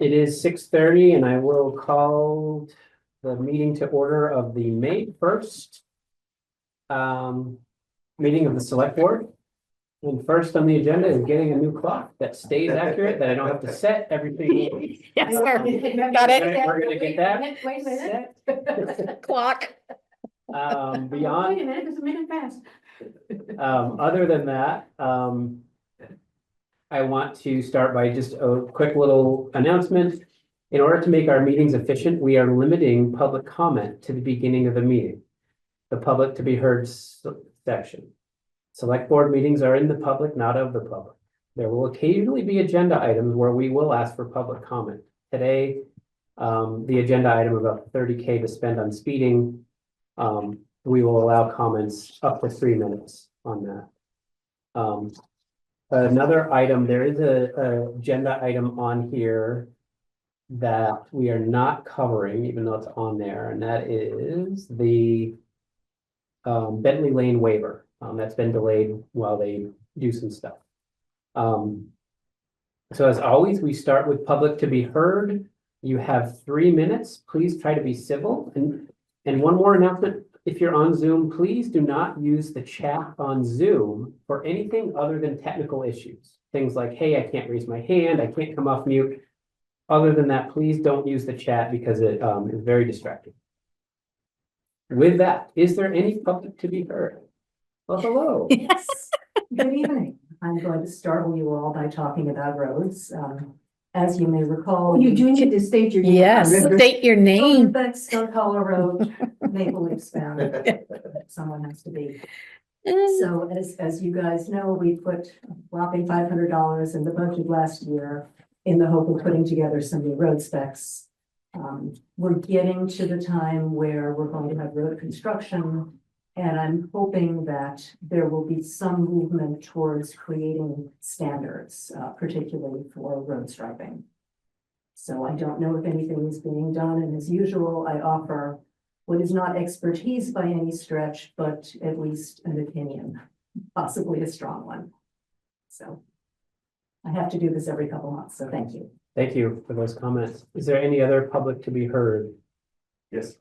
It is 6:30 and I will call the meeting to order of the May 1st meeting of the Select Board. And first on the agenda is getting a new clock that stays accurate, that I don't have to set everything. Yes, sir. Got it. We're gonna get that. Wait a minute. Clock. Wait a Beyond, minute, it's a minute past. other than that, I want to start by just a quick little announcement. In order to make our meetings efficient, we are limiting public comment to the beginning of the meeting. The public to be heard section. Select board meetings are in the public, not of the public. There will occasionally be agenda items where we will ask for public comment. Today, the agenda item about 30K to spend on speeding. We will allow comments up to 3 minutes on that. Another item, there is a agenda item on here that we are not covering, even though it's on there, and that is the Bentley Lane waiver. That's been delayed while they do some stuff. So as always, we start with public to be heard. You have 3 minutes. Please try to be civil. And one more announcement. If you're on Zoom, please do not use the chat on Zoom for anything other than technical issues. Things like, hey, I can't raise my hand, I can't come off mute. Other than that, please don't use the chat because it is very distracting. With that, is there any public to be heard? Well, hello. Yes. Good evening. I'm going to startle you all by talking about roads. As you may recall. You do need to state your. Yes, state your name. But Stone Hollow Road, Maple Leaf Span. Someone has to be. So as you guys know, we put a whopping $500 in the budget last year in the hope of putting together some new road specs. We're getting to the time where we're going to have road construction. And I'm hoping that there will be some movement towards creating standards, particularly for road striping. So I don't know if anything is being done, and as usual, I offer what is not expertise by any stretch, but at least an opinion, possibly a strong one. So I have to do this every couple months, so thank you. Thank you for those comments. Is there any other public to be heard? Yes.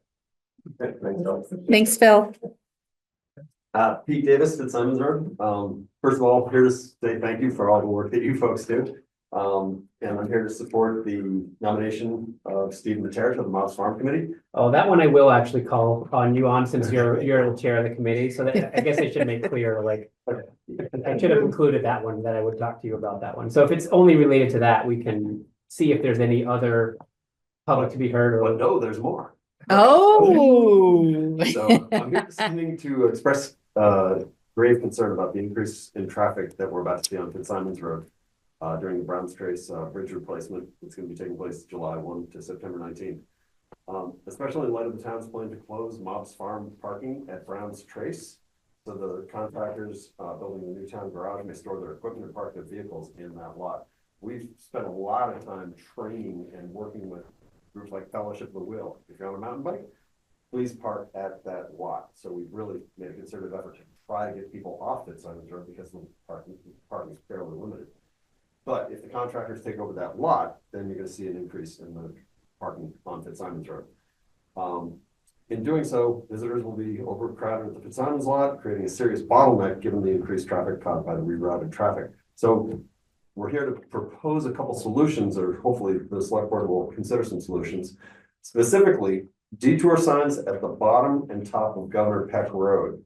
Okay, thanks, Phil. Thanks, Phil. Pete Davis, Fitzsimons Road. First of all, here to say thank you for all the work that you folks do. And I'm here to support the nomination of Steve Mattera to the Mobs Farm Committee. Oh, that one I will actually call on you on since you're the chair of the committee. So that, I guess I should make clear, like, I should have included that one, that I would talk to you about that one. So if it's only related to that, we can see if there's any other public to be heard But or. no, there's more. Oh. So I'm here this evening to express grave concern about the increase in traffic that we're about to see on Fitzsimons Road during the Browns Trace bridge replacement. It's going to be taking place July 1 to September 19. Especially in light of the town's plan to close Mobs Farm parking at Browns Trace. So the contractors building the new town garage may store their equipment and park their vehicles in that lot. We've spent a lot of time training and working with groups like Fellowship of the Wheel. If you're on a mountain bike, please park at that lot. So we've really made a concerted effort to try to get people off Fitzsimons Road because the parking is fairly limited. But if the contractors take over that lot, then you're going to see an increase in the parking on Fitzsimons Road. In doing so, visitors will be overcrowded at the Fitzsimons lot, creating a serious bottleneck given the increased traffic caused by the rerouted traffic. So we're here to propose a couple solutions, or hopefully the select board will consider some solutions. Specifically, detour signs at the bottom and top of Governor Peck Road,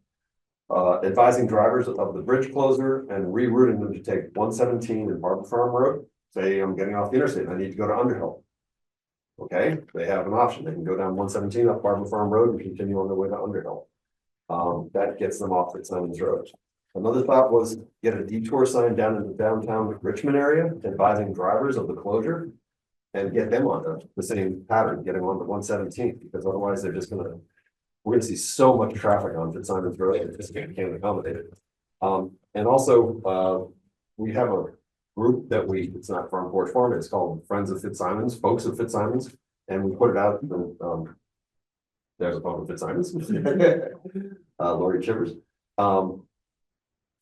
advising drivers of the bridge closure and rerouting them to take 117 and Barber Farm Road. Say I'm getting off the interstate and I need to go to Underhill. Okay, they have an option. They can go down 117 up Barber Farm Road and continue on their way to Underhill. That gets them off Fitzsimons Road. Another thought was get a detour sign down in the downtown Richmond area, advising drivers of the closure and get them onto the same pattern, getting on the 117, because otherwise we're gonna see so much traffic on Fitzsimons Road that just can't accommodate it. And also, we have a group that it's not Farm Porch Farm, it's called Friends of Fitzsimons, Folks of Fitzsimons, and we put it out, there's a phone of Fitzsimons, Lori Chivers.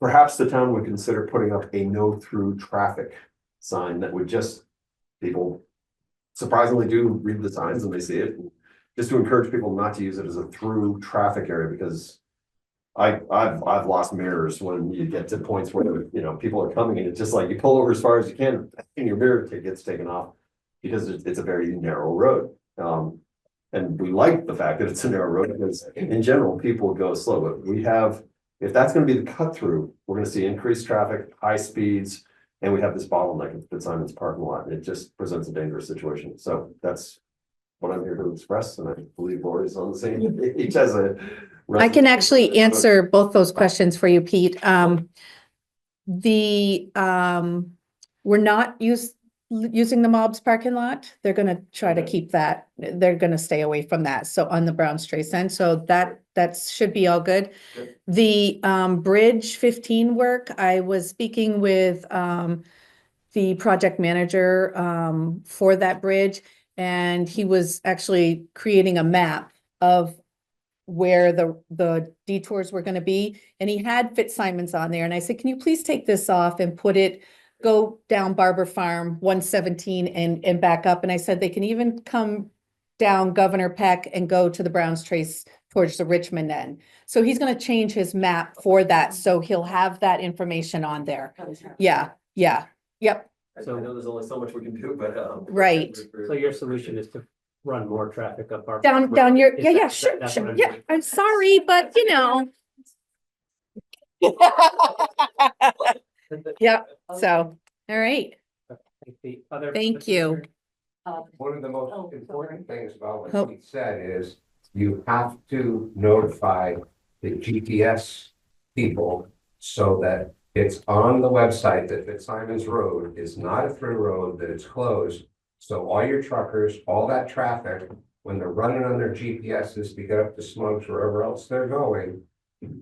Perhaps the town would consider putting up a no through traffic sign that would just, people surprisingly do read the signs and they see it. Just to encourage people not to use it as a through traffic area, because I've lost mirrors when you get to points where, people are coming and it's just like you pull over as far as you can and your mirror gets taken off because it's a very narrow road. And we like the fact that it's a narrow road because in general, people go slow, but if that's gonna be the cut through, we're gonna see increased traffic, high speeds, and we have this bottleneck at Fitzsimon's parking lot, and it just presents a dangerous situation. So that's what I'm here to express, and I believe Lori's on the same page as a. I can actually answer both those questions for you, Pete. We're not using the mob's parking lot. They're gonna try to keep that. They're gonna stay away from that. So on the Brown Trace end, so that should be all good. Good. The Bridge 15 work, I was speaking with the project manager for that bridge, and he was actually creating a map of where the detours were gonna be, and he had Fitzsimon's on there, and I said, can you please take this off and go down Barber Farm 117 and back up, and I said, they can even come down Governor Peck and go to the Browns Trace towards the Richmond end. So he's gonna change his map for that, so he'll have that information on there. Yeah, yep, I know there's only so much we can do, but. Right. So your solution is to run more traffic up our. down your, Is yeah, that- sure, that's sure, what I'm yeah, doing. I'm sorry, but Yeah, so, all right, Thank you. One of the most Oh, important things about Oh. what he said is you have to notify the GPS people so that it's on the website that Fitzsimon's Road is not a through road, that it's closed. So all your truckers, all that traffic, when they're running on their GPSs to get up to Smokes, wherever else they're going,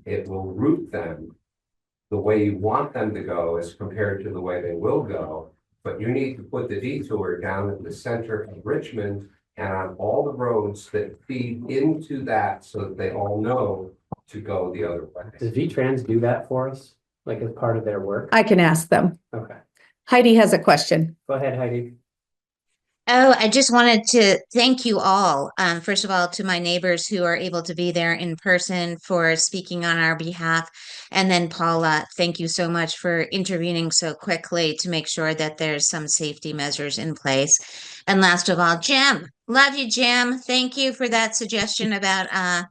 it will route them the way you want them to go as compared to the way they will go. But you need to put the detour down at the center of Richmond and on all the roads that feed into that so that they all know to go the other Does way. V-Trans do that for us, like as part of their work? I can ask them. Okay, Heidi has a question. go ahead, Heidi. Oh, I just wanted to thank you all. First of all, to my neighbors who are able to be there in person for speaking on our behalf. And then Paula, thank you so much for intervening so quickly to make sure that there's some safety measures in place. And last of all, Jim, love you, Jim. Thank you for that suggestion about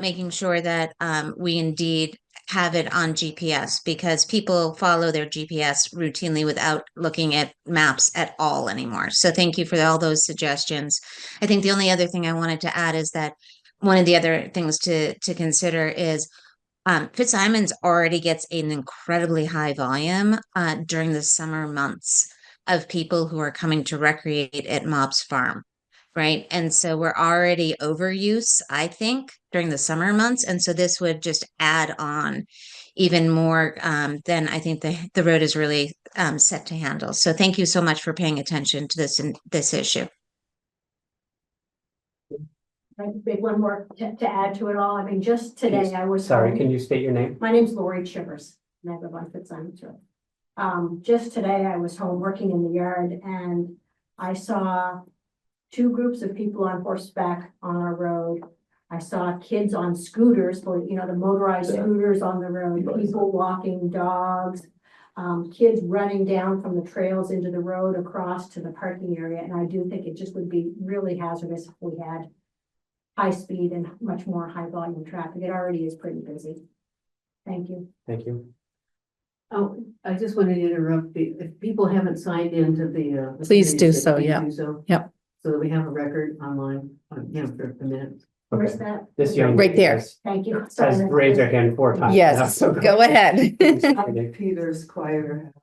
making sure that we indeed have it on GPS, because people follow their GPS routinely without looking at maps at all anymore. So thank you for all those suggestions. I think the only other thing I wanted to add is that one of the other things to consider is Fitzsimon's already gets an incredibly high volume during the summer months of people who are coming to recreate at Mobbs Farm. Right. And so we're already overuse, I think, during the summer months. And so this would just add on even more than I think the road is really set to handle. So thank you so much for paying attention to this issue. Big one more to add to it all. I mean, just today I was. Sorry, home. can you state your name? My name's Lori Chivers, and I live on Fitzsimon's Road. Just today I was home working in the yard and I saw two groups of people on horseback on our road. I saw kids on scooters, the motorized scooters on the road, people walking dogs, kids running down from the trails into the road across to the parking area. And I do think it just would be really hazardous if we had high speed and much more high volume traffic. It already is pretty busy. Thank you. Thank you. Oh, I just wanted to interrupt. If people haven't signed into the. Please do committees, so, please yeah. do so. Yep. So that we have a record online, for the minutes. Where's Okay. that? This young. Right there. Thank you. Has raised their hand 4 times. Yes, now, so go ahead. Peter's quieter.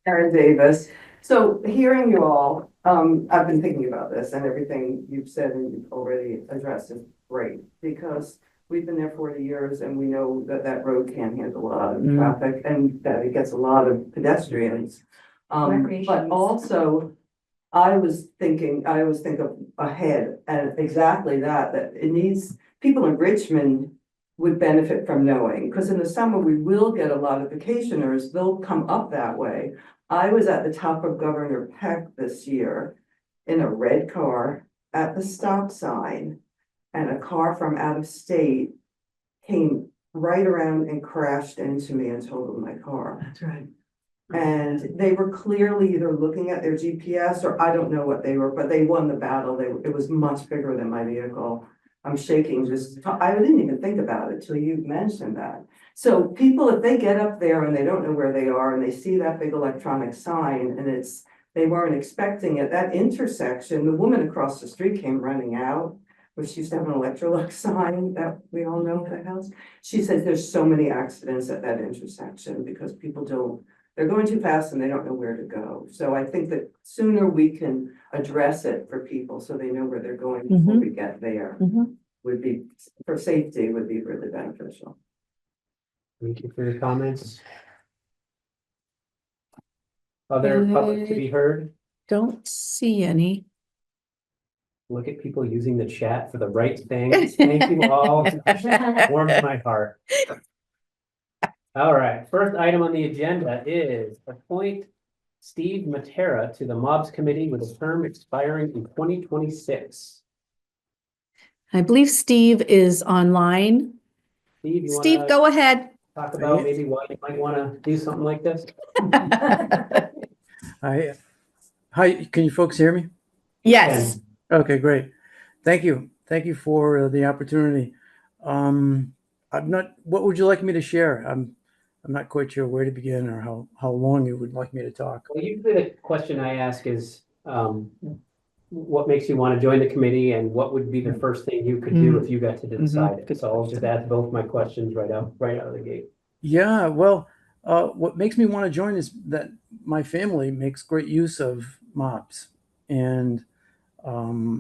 Karen Davis. So hearing you all, I've been thinking about this and everything you've said and you've already addressed is great because we've been there 40 years and we know that that road can handle a lot of traffic and that it gets a lot of pedestrians. Recreation But use. also I always think of ahead and exactly that it needs, people in Richmond would benefit from knowing, because in the summer we will get a lot of vacationers, they'll come up that way. I was at the top of Governor Peck this year in a red car at the stop sign, and a car from out of state came right around and crashed into me and totaled my car. That's right. And they were clearly either looking at their GPS or I don't know what they were, but they won the battle. It was much bigger than my vehicle. I'm shaking I didn't even think about it till you mentioned that. So people, if they get up there and they don't know where they are and they see that big electronic sign and they weren't expecting it, that intersection, the woman across the street came running out, which used to have an Electrolux sign that we all know the house. She says there's so many accidents at that intersection because they're going too fast and they don't know where to go. So I think that sooner we can address it for people so they know where they're going before we get there would be, for safety, would be really beneficial. Thank you for your comments. Other public to be heard? Don't see any. Look at people using the chat for the right things. Thank you all. Warms my heart. All right, first item on the agenda is appoint Steve Mattera to the Mobs Committee with a term expiring in 2026. I believe Steve is online. Steve, you Steve, wanna go ahead. talk about maybe why you might want to do something like this? Hi, can you folks hear me? Yes. Okay, great. Thank you. Thank you for the opportunity. What would you like me to share? I'm not quite sure where to begin or how long you would like me to talk. Well, usually the question I ask is, what makes you want to join the committee and what would be the first thing you could do if you got to decide it? Good So I'll just ask both my questions right out of the gate. Yeah, well, what makes me want to join is that my family makes great use of mobs, and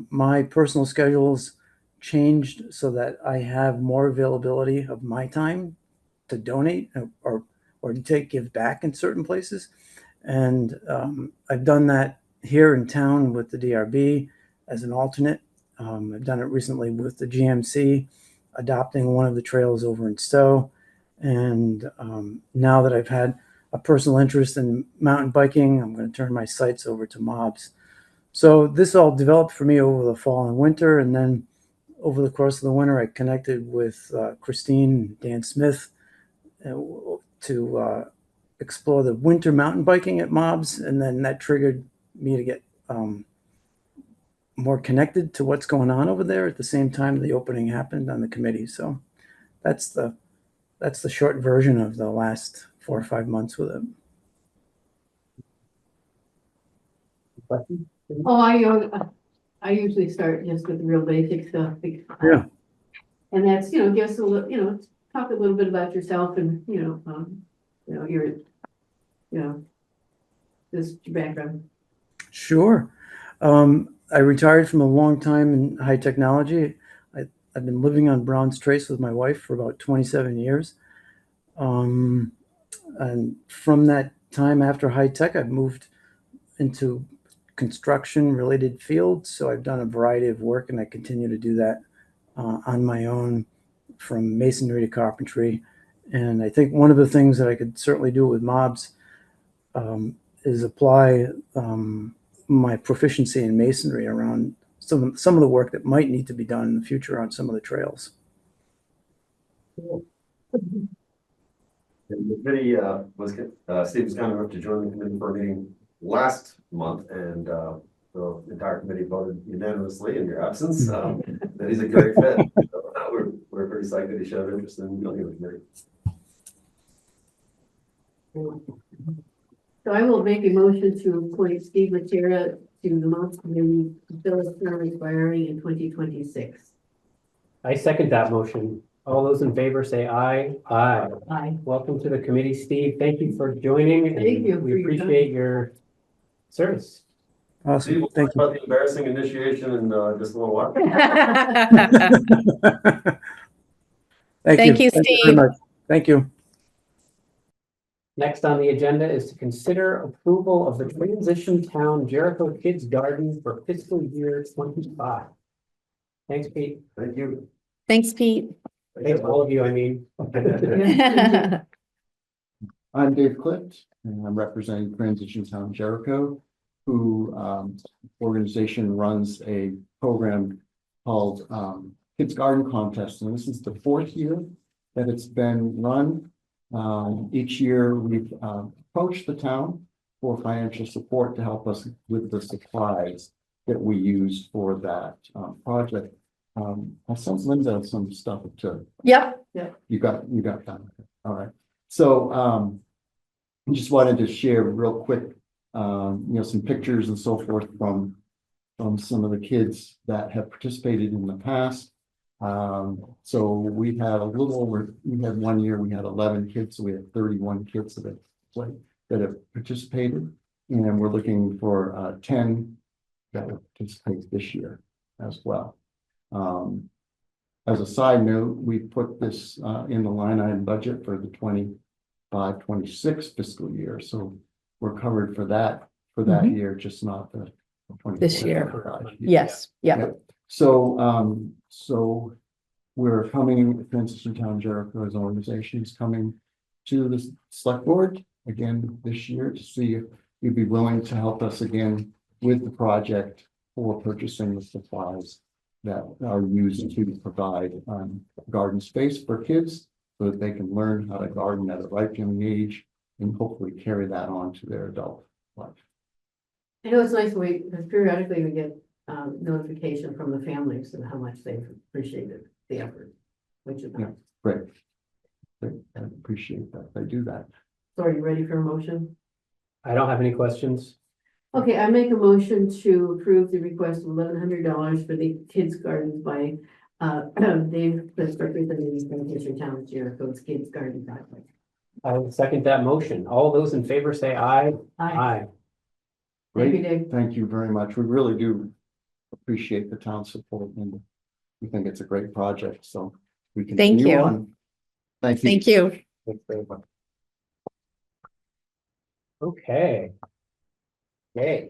my personal schedules changed so that I have more availability of my time to donate or to give back in certain places. And I've done that here in town with the DRB as an alternate. I've done it recently with the GMC, adopting one of the trails over in Stowe. And now that I've had a personal interest in mountain biking, I'm going to turn my sights over to mobs. So this all developed for me over the fall and winter. And then over the course of the winter, I connected with Christine and Dan Smith to explore the winter mountain biking at mobs. And then that triggered me to get more connected to what's going on over there at the same time the opening happened on the committee. So that's the short version of the last 4 or 5 months with it. Question? Oh, I usually start just with real basic stuff. Yeah. And that's, just a little, talk a little bit about yourself and, just your background. Sure. I retired from a long time in high technology. I've been living on Brown's Trace with my wife for about 27 years. And from that time after high tech, I've moved into construction related fields. So I've done a variety of work and I continue to do that on my own, from masonry to carpentry. And I think one of the things that I could certainly do with mobs is apply my proficiency in masonry around some of the work that might need to be done in the future on some of the trails. And the committee Steve was kind enough to join the committee for a meeting last month, and the entire committee voted unanimously in your absence that he's a great fit. So, we're pretty psyched that he showed interest in joining the committee. So I will make a motion to appoint Steve Mattera to the Mobs Committee to fill his term expiring in 2026. I second that motion. All those in favor say aye. Aye. Aye. Welcome to the committee, Steve. Thank you for joining. And Thank you for we your appreciate your service. Awesome. Steve, we'll Thank talk about the embarrassing initiation in just a little while. Thank you, Thank you very Steve. much. Thank you. Next on the agenda is to consider approval of the Transition Town Jericho Kids Garden for fiscal year 25. Thanks, Pete. Thank you. Thanks, Pete. Thanks all of you, I mean. I'm Dave Clift, and I'm representing Transition Town Jericho, who organization runs a program called Kids Garden Contest, and this is the 4th year that it's been run. Each year we've approached the town for financial support to help us with the supplies that we use for that project. I sent Linda some stuff to. Yep. You got that. All right. So I just wanted to share real quick, some pictures and so forth from some of the kids that have participated in the past. So we had we had 1 year, we had 11 kids, so we had 31 kids that have participated. And we're looking for 10 that will participate this year as well. As a side note, we put this in the line item budget for the 25-26 fiscal year. So we're covered for that year, just not the 24. This year. Yes, yeah. So we're coming, Transition Town Jericho as an organization is coming to the select board again this year to see if you'd be willing to help us again with the project for purchasing the supplies that are used to provide garden space for kids so that they can learn how to garden at a ripe young age and hopefully carry that on to their adult life. I know it's nice because periodically we get notification from the families and how much they've appreciated the effort, which is nice. Great. I appreciate that. They do that. So are you ready for a motion? I don't have any questions. Okay, I make a motion to approve the request of $1,100 for the kids' gardens by Dave, that's representing the Transition Town of Jericho's Kids Garden Project. I will second that motion. All those in favor say aye. Aye. Great. Thank you, Dave. Thank you very much. We really do appreciate the town's support and we think it's a great project. So we can Thank continue you. on. Thank you. Thank you. Thanks very much. Okay. Okay.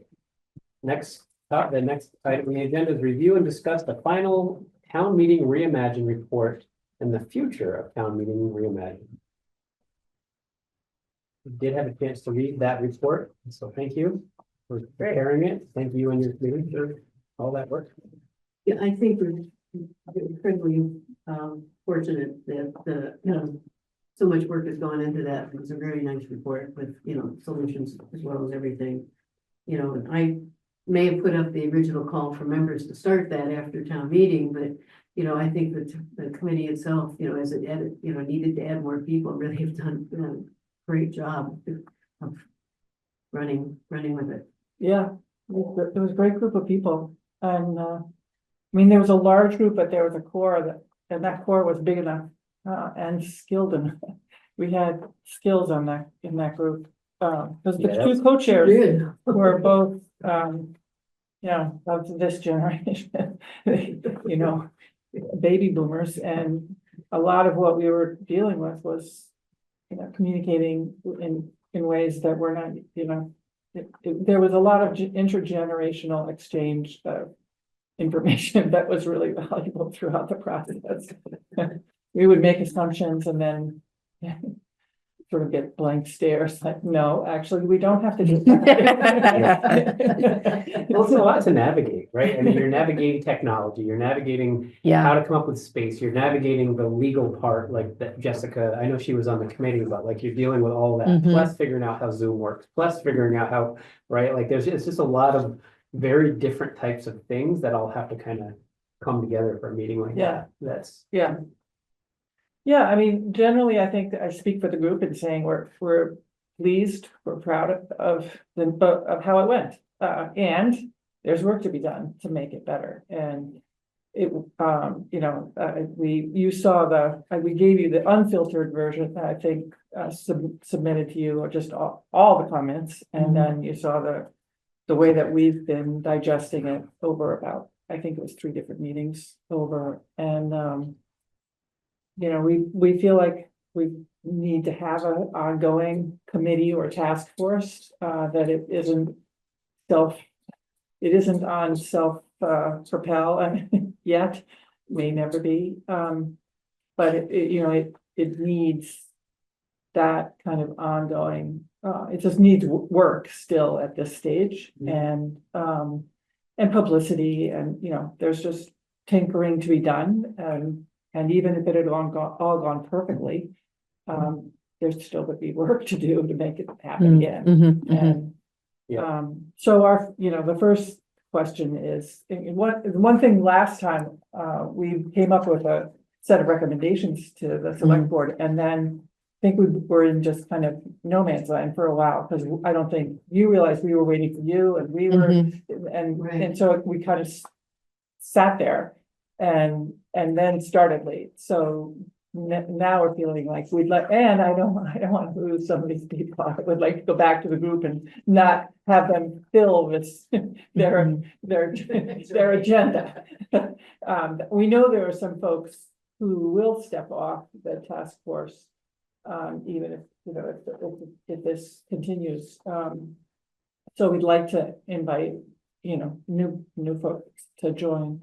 The next item on the agenda is review and discuss the final town meeting Reimagined report and the future of town meeting Reimagined. We did have a chance to read that report, so thank you for preparing it. Thank you and your committee for all that work. Yeah, I think we're incredibly fortunate that so much work has gone into that. It was a very nice report with, solutions as well as everything. And I may have put up the original call for members to start that after town meeting, but, I think that the committee itself, as it added, needed to add more people, really have done a great job of running with it. Yeah, it was a great group of people. And there was a large group, but there was a core and that core was big enough and skilled enough. We had skills in that group. Because the two co-chairs were both, of this generation, baby boomers. And a lot of what we were dealing with was, communicating in ways that were not, there was a lot of intergenerational exchange of information that was really valuable throughout the process. We would make assumptions and then sort of get blank stares like, no, actually, we don't have to do that. Well, it's a lot to navigate, right? I mean, you're navigating technology, you're navigating how to come up with space, you're navigating the legal part, like that Jessica, I know she was on the committee, but like you're dealing with all that, plus figuring out how Zoom works, plus figuring out how, right? Like it's just a lot of very different types of things that all have to kind of come together for a meeting like that. That's Yeah, generally, I think that I speak for the group in saying we're pleased, we're proud of how it went. And there's work to be done to make it better. And it, you saw we gave you the unfiltered version, I think, submitted to you, or just all the comments. And then you saw the way that we've been digesting it over about, I think it was 3 different meetings over. And, we feel like we need to have an ongoing committee or task force, that it isn't on self-propel yet, may never be. But it needs that kind of ongoing, it just needs work still at this stage and publicity and, you know, there's just tinkering to be done. And even if it had all gone perfectly, there's still would be work to do to make it happen again. And so our, you know, the first question is, one thing last time, we came up with a set of recommendations to the select board, and then I think we were in just kind of no man's land for a while, because I don't think you realized we were waiting for you, and we were, and so we kind of sat there and then started late. So now we're feeling like we'd like, and I don't want to lose some of these people. I would like to go back to the group and not have them fill this, their agenda. We know there are some folks who will step off the task force, even if, you know, if this continues. So we'd like to invite, you know, new folks to join,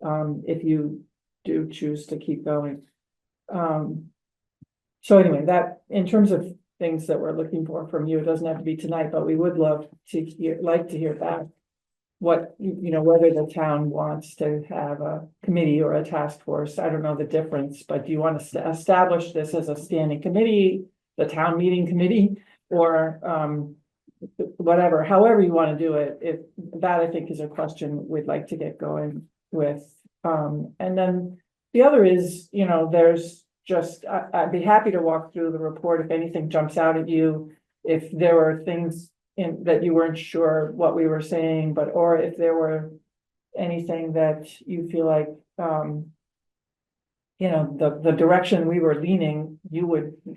if you do choose to keep going. So anyway, that in terms of things that we're looking for from you, it doesn't have to be tonight, but we would love to hear back what, you know, whether the town wants to have a committee or a task force. I don't know the difference, but do you want to establish this as a standing committee, the town meeting committee, or whatever, however you want to do it? If that, I think, is a question we'd like to get going with. And then the other is, you know, there's just, I'd be happy to walk through the report if anything jumps out at you, if there were things in that you weren't sure what we were saying, but, or if there were anything that you feel like, you know, the direction we were leaning, you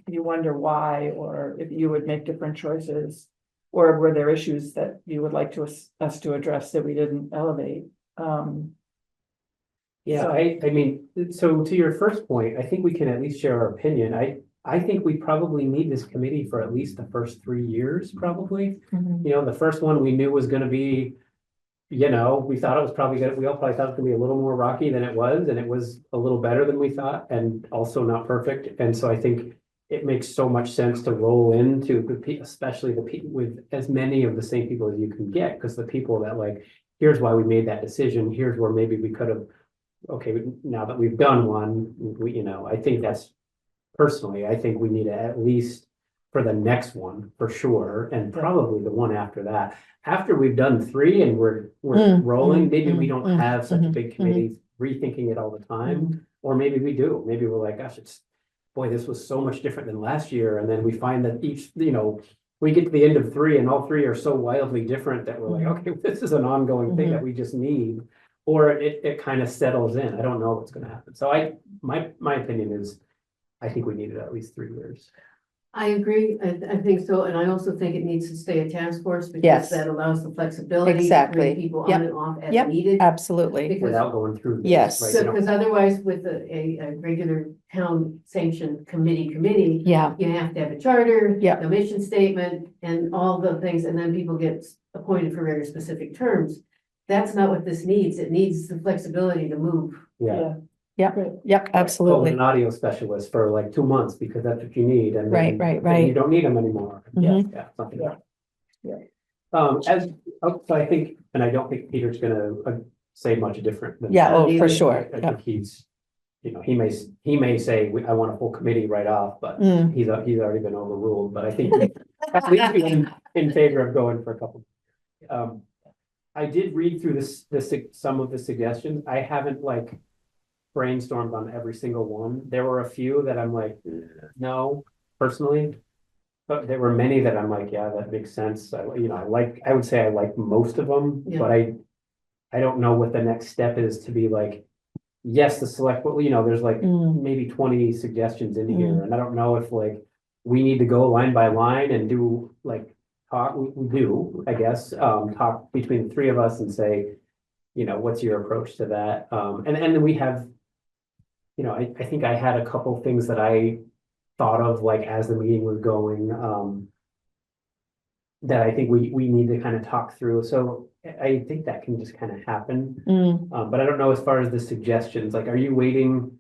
wonder why, or if you would make different choices, or were there issues that you would like us to address that we didn't elevate? Yeah, So- I mean, so to your first point, I think we can at least share our opinion. I think we probably need this committee for at least the first 3 years, probably. You know, the first one we knew was gonna be, you know, we thought it was probably gonna, we all probably thought it was gonna be a little more rocky than it was, and it was a little better than we thought, and also not perfect. And so I think it makes so much sense to roll into especially the people with as many of the same people as you can get, because the people that like, here's why we made that decision, here's where maybe we could have, okay, now that we've done one, we, you know, I think that's, personally, I think we need to at least for the next one, for sure, and probably the one after that. After we've done 3 and we're rolling, maybe we don't have such a big committee rethinking it all the time, or maybe we do. Maybe we're like, gosh, boy, this was so much different than last year, and then we find that each, you know, we get to the end of 3 and all 3 are so wildly different that we're like, okay, this is an ongoing thing that we just need, or it kind of settles in. I don't know what's going to happen. So my opinion is, I think we needed at least 3 years. I agree. I think so. And I also think it needs to stay a task force because Yes. that allows the flexibility to Exactly. bring people Yep. on and off as Yep. needed. Absolutely. Because Without going through this, Yes. right? So, You know, because otherwise with a regular town sanctioned committee, Yeah. you have to have a charter, Yeah. the mission statement and all the things, and then people get appointed for very specific terms. That's not what this needs. It needs the flexibility to move. yeah. Yep. Call Absolutely. an audio specialist for like 2 months because that's what you need, and Right, then you don't need them anymore. Mhm. Yeah, something. Yeah. So I think, and I don't think Peter's gonna say much different than. Yeah. that. Oh, for sure. I Yeah. think he's, you know, he may say, I want a full committee right off, but Mm. he's already been overruled, but I think at least he's in favor of going for a couple. I did read through some of the suggestions. I haven't like brainstormed on every single one. There were a few that I'm like, no, personally. But there were many that I'm like, yeah, that makes sense. I would say I like most of them, Yeah. but I don't know what the next step is to be like, yes, the select, you know, there's like maybe 20 suggestions in here, and I don't know if like we need to go line by line and do like talk, we do, I guess, talk between the 3 of us and say, you know, what's your approach to that? And then we have, you know, I think I had a couple things that I thought of like as the meeting was going, that I think we need to kind of talk through. So I think that can just kind of happen. But I don't know as far as the suggestions, like, are you waiting?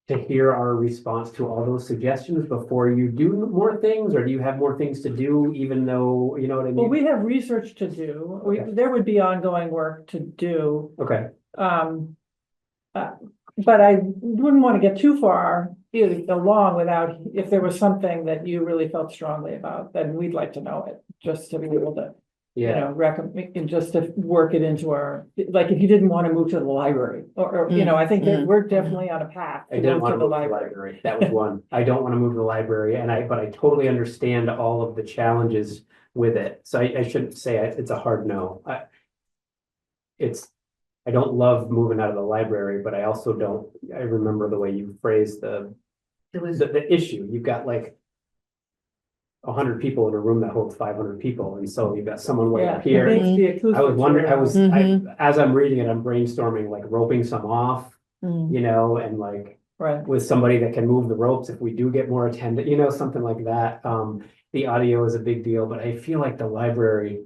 to hear our response to all those suggestions before you do more things, or do you have more things to do, even though, you know what I Well, mean? we have research to do. Okay. There would be ongoing work to do. Okay, But I wouldn't want to get too far along without, if there was something that you really felt strongly about, then we'd like to know it, just to be able to, you yeah, know, recommend, and just to work it into our, like, if you didn't want to move to the library, or, you know, I think that we're definitely on a path. I didn't want to move to the library, that was one. I don't want to move to the library, but I totally understand all of the challenges with it, so I shouldn't say it's a hard no. I don't love moving out of the library, but I also don't, I remember the way you phrased It was, the issue. You've got like 100 people in a room that holds 500 people, and so you've got someone way Yeah, up it here. makes the I was acoustics wondering, really- as I'm reading it, I'm brainstorming like roping some off, you know, and like Right. with somebody that can move the ropes if we do get more attendance, you know, something like that. The audio is a big deal, but I feel like the library,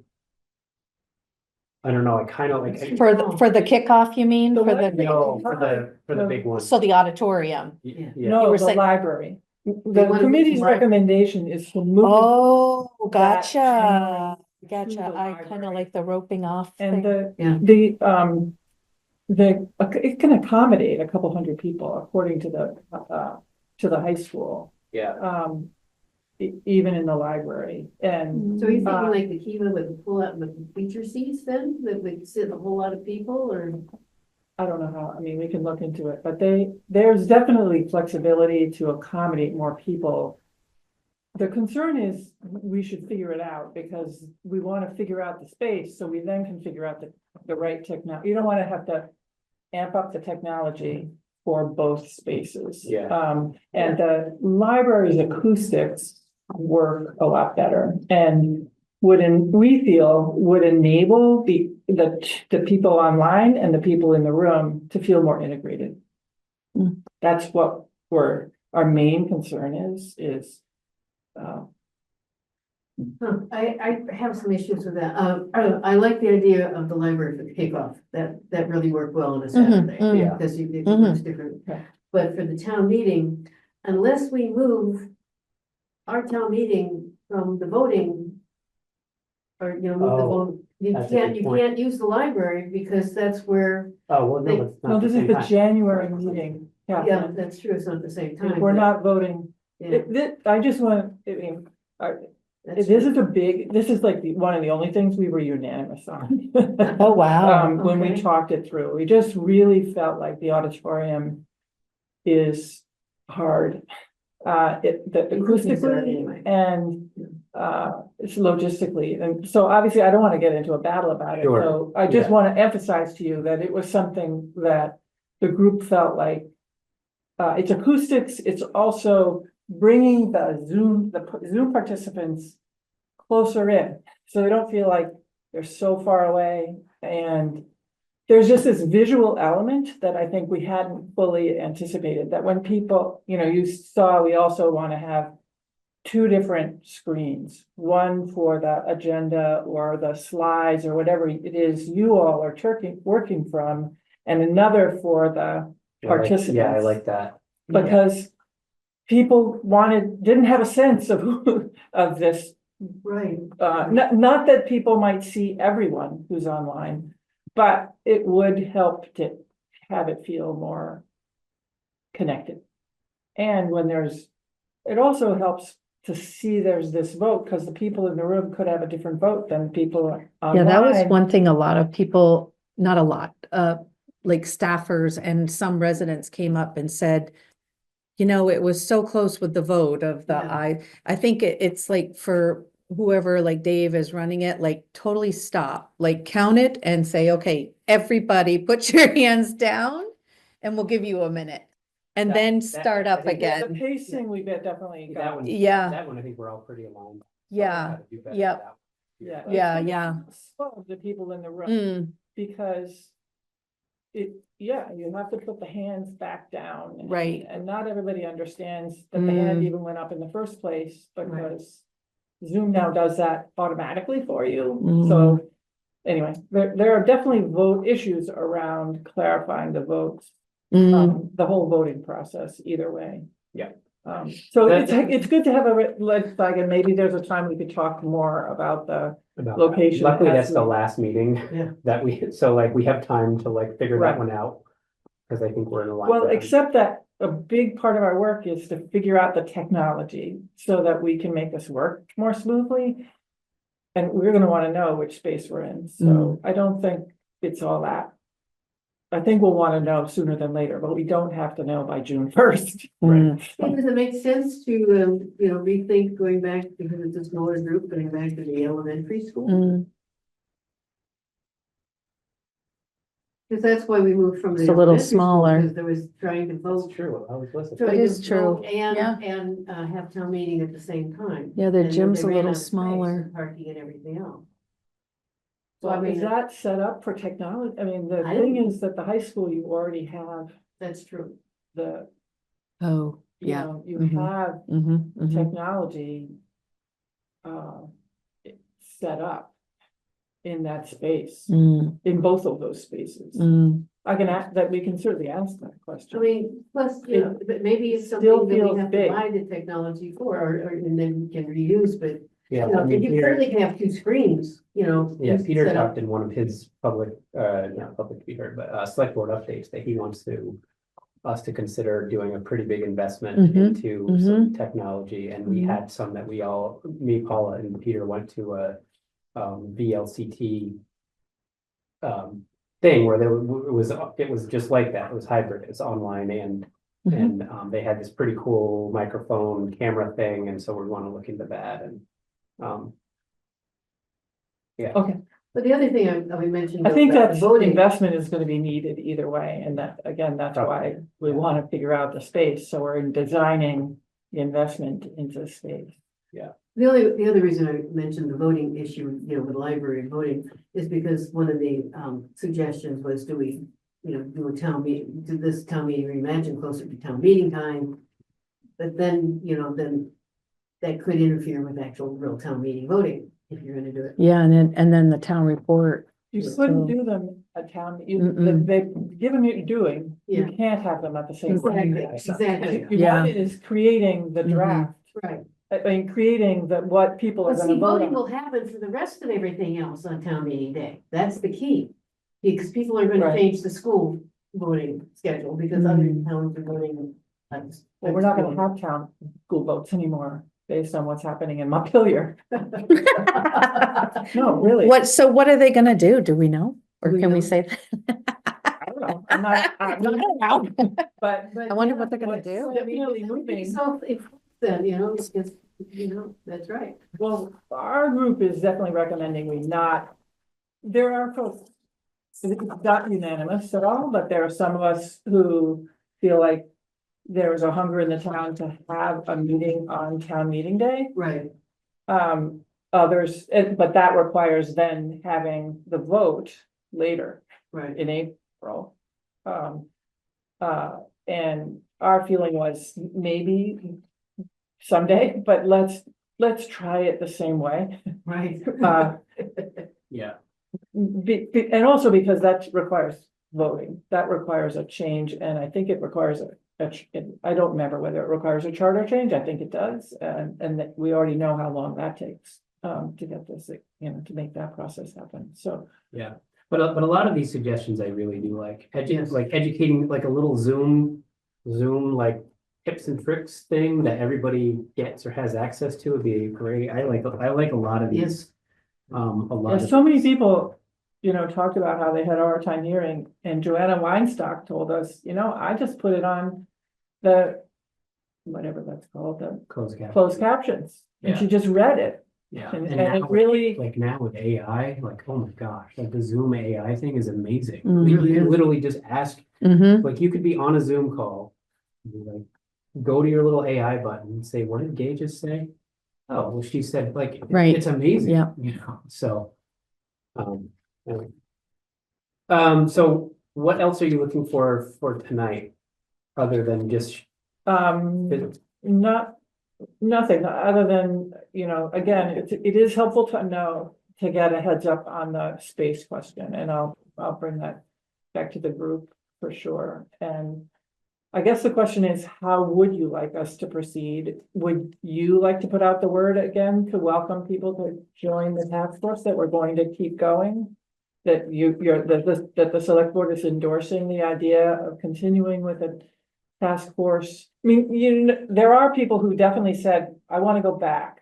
I don't know, I kind of like. For the kickoff, you mean, for the, No, for the big one. so the auditorium? Yeah. No, were the saying- library. They The wanted committee's to- recommendation is to move. Oh, that gotcha, channeling to gotcha. the I kind of library. like the roping off And thing. Yeah. it can accommodate a couple hundred people according to the high school, Yeah, even in the library. And so are you thinking like the Kiva would pull out with the feature seats then, that would sit a whole lot of people, or? I don't know how, I mean, we can look into it, but there's definitely flexibility to accommodate more people. The concern is we should figure it out because we want to figure out the space, so we then can figure out the right technology. You don't want to have to amp up the technology for both spaces. Yeah. And the library's acoustics work a lot better and we feel would enable the people online and the people in the room to feel more integrated. That's what our main concern is. I have some issues with that. I like the idea of the library for the kickoff. That really worked well on a Saturday. Yeah. Because it looks different. Okay. But for the town meeting, unless we move our town meeting from the voting, or, you know, move the Oh, vote, you that's a good you point. can't use the library because that's where, oh, well, no, it's No, not the this is same the time. January meeting. yeah, Catherine. that's true. It's not the same If time. we're but- not voting, Yeah, I just want, I mean, that's this true. this is like one of the only things we were unanimous on. Oh, wow. When we Okay. talked it through, we just really felt like the auditorium is hard. The acoustically Anyway. and, it's logistically, and so obviously I don't want to get into a battle about it. Sure. So I just Yeah. want to emphasize to you that it was something that the group felt like, it's acoustics, it's also bringing the Zoom participants closer in, so they don't feel like they're so far away. And there's just this visual element that I think we hadn't fully anticipated, that when people, you know, you saw, we also want to have two different screens, one for the agenda or the slides or whatever it is you all are working from, and another for the participants. Yeah, I like that. Because people didn't have a sense of of this. Right. Not that people might see everyone who's online, but it would help to have it feel more connected. And when it also helps to see there's this vote, because the people in the room could have a different vote than people online. Yeah, that was one thing a lot of people, not a lot, like staffers and some residents came up and said, you know, it was so close with the vote of the Yeah. I think it's like for whoever, like Dave is running it, like totally stop, like count it and say, okay, everybody put your hands down and we'll give you a minute. And That- then that- start I up think The again. pacing we definitely That got. one, Yeah. that one, I think we're all pretty aligned. Yeah, How to do better yep. with that. Yeah. Yeah, it's yeah. slow, the people in the room, Mm, because you have to put the hands back down. Right. And not everybody understands that the hand Mm. even went up in the first place, because Zoom now does that automatically for you. Mm. So anyway, there are definitely vote issues around clarifying the votes the whole voting process either way. Yeah. So That- it's like, it's good to have and maybe there's a time we could talk more about the about that. location. Luckily, as that's the we- last meeting Yeah. that so like we have time to like figure Right. that one out. Cause I think we're in a line. Well, except that a big part of our work is to figure out the technology so that we can make this work more smoothly. And we're gonna wanna know which space we're in, so I don't think it's all that. I think we'll wanna know sooner than later, but we don't have to know by June 1st. Right. Hey, does it make sense to, rethink going back, because it's a smaller group, going back to the elementary school? Because that's why we moved from the. It's a little elementary school, smaller. Because there was trying to vote. That's true. I was listening. trying is to true, vote yeah. And have town meeting at the same time. Yeah, their And gym's they a ran little out of space smaller. and Parking and everything else. So Well, I mean, is that set up for technology? I mean, the I thing don't- is that the high school, you already have that's true. the, Oh, you yeah. know, you Mhm. have Mm-hmm, technology set up in that space, in both of those spaces. I can ask that, we can certainly ask that I question. mean, plus, but maybe it's Still something that feels we have to big. buy the technology for, or, and then we can reuse, but. Yeah, You know, I mean, you Peter, certainly can have two screens, yeah, Peter set up. talked in one of his public, not public to be heard, but select board updates that he wants us to consider doing a pretty big investment into some technology, and we had some that we all, me, Paula, and Peter went to a VLCT thing where it was just like that. It was hybrid. It's online and they had this pretty cool microphone camera thing, and so we want to look into that and yeah. Okay, But the other thing I mentioned. I think about that the voting, investment is gonna be needed either way, and that, again, that's why we wanna figure out the space, so we're designing the investment into the space. the other reason I mentioned the voting issue, with library voting, is because one of the suggestions was, do we, do a town meeting, do this town meeting Reimagine closer to town meeting time? But then, then that could interfere with actual real town meeting voting, if you're gonna do it. Yeah, and then the town report. You So- couldn't do them at town, Mm-mm. given what you're doing, you Yeah. can't have them at the same time. Exactly. You want it is creating the Mhm. draft, Right. I mean, creating what people are But gonna see, vote voting on. will happen for the rest of everything else on town meeting day. That's the key. Because people are gonna Right. change the school voting schedule because other towns are voting. like, Well, we're not gonna have town school votes anymore, based on what's happening in Montpelier. No, really. So what are they gonna do? Do we know? Or We can we don't. say that? I don't know, I'm not, but. I wonder what they're gonna do. Definitely moving. Then, it's, that's right. Well, our group is definitely recommending we not, there are folks, it's not unanimous at all, but there are some of us who feel like there is a hunger in the town to have a meeting on town meeting day. Right. Others, but that requires then having the vote later Right. in April. And our feeling was maybe someday, but let's try it the same way. Right. Yeah. And also because that requires voting, that requires a change, and I think it requires I don't remember whether it requires a charter change, I think it does, and that we already know how long that takes to get this, to make that process happen, so. Yeah, but a lot of these suggestions I really do like, Yes. like educating, like a little Zoom like tips and tricks thing that everybody gets or has access to would be great. I like a lot of these. A lot Yeah, of so many these. people, talked about how they had a hard time hearing, and Joanna Weinstock told us, I just put it on the, whatever that's called, the Closed caption. closed captions, and she just read it, Yeah, and and it now, really, like now with AI, like, oh my gosh, like the Zoom AI thing is amazing. Mhm. You can literally just ask, Mm-hmm. like you could be on a Zoom call, you like go to your little AI button and say, what did Gay just say? Oh, well, she said, like, Right. it's amazing. Yeah. So. So what else are you looking for tonight? Other than just, nothing other than, again, it is helpful to know, to get a heads up on the space question, and I'll bring that back to the group. for sure. And I guess the question is, how would you like us to proceed? Would you like to put out the word again to welcome people to join the task force, that we're going to keep going? That that the select board is endorsing the idea of continuing with a task force? I mean, there are people who definitely said, I want to go back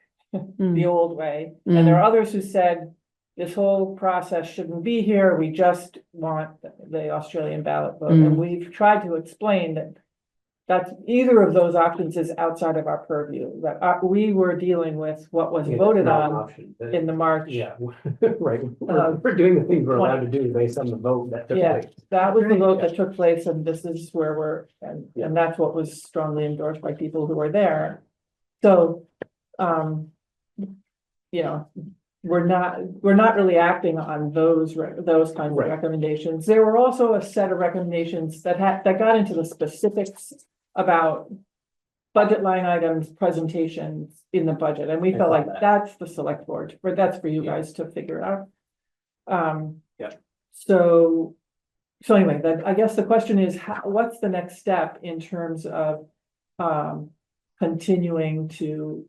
the old way. And there are others who said, this whole process shouldn't be here. We just want the Australian ballot vote. And we've tried to explain that either of those options is outside of our purview, that we were dealing with what was Yeah, voted not an on option, but- in the March. Yeah, right. We're doing the things we're allowed to do based on the vote that took Yeah, place. that was the vote that took place, and this is where we're, and that's what was strongly endorsed by people who were there. So, you know, we're not really acting on those kinds of Right. recommendations. There were also a set of recommendations that got into the specifics about budget line items, presentations in the budget, and we I felt saw like that. that's the select board, but that's for you Yeah. guys to figure out. Yeah. So anyway, I guess the question is, what's the next step in terms of continuing to,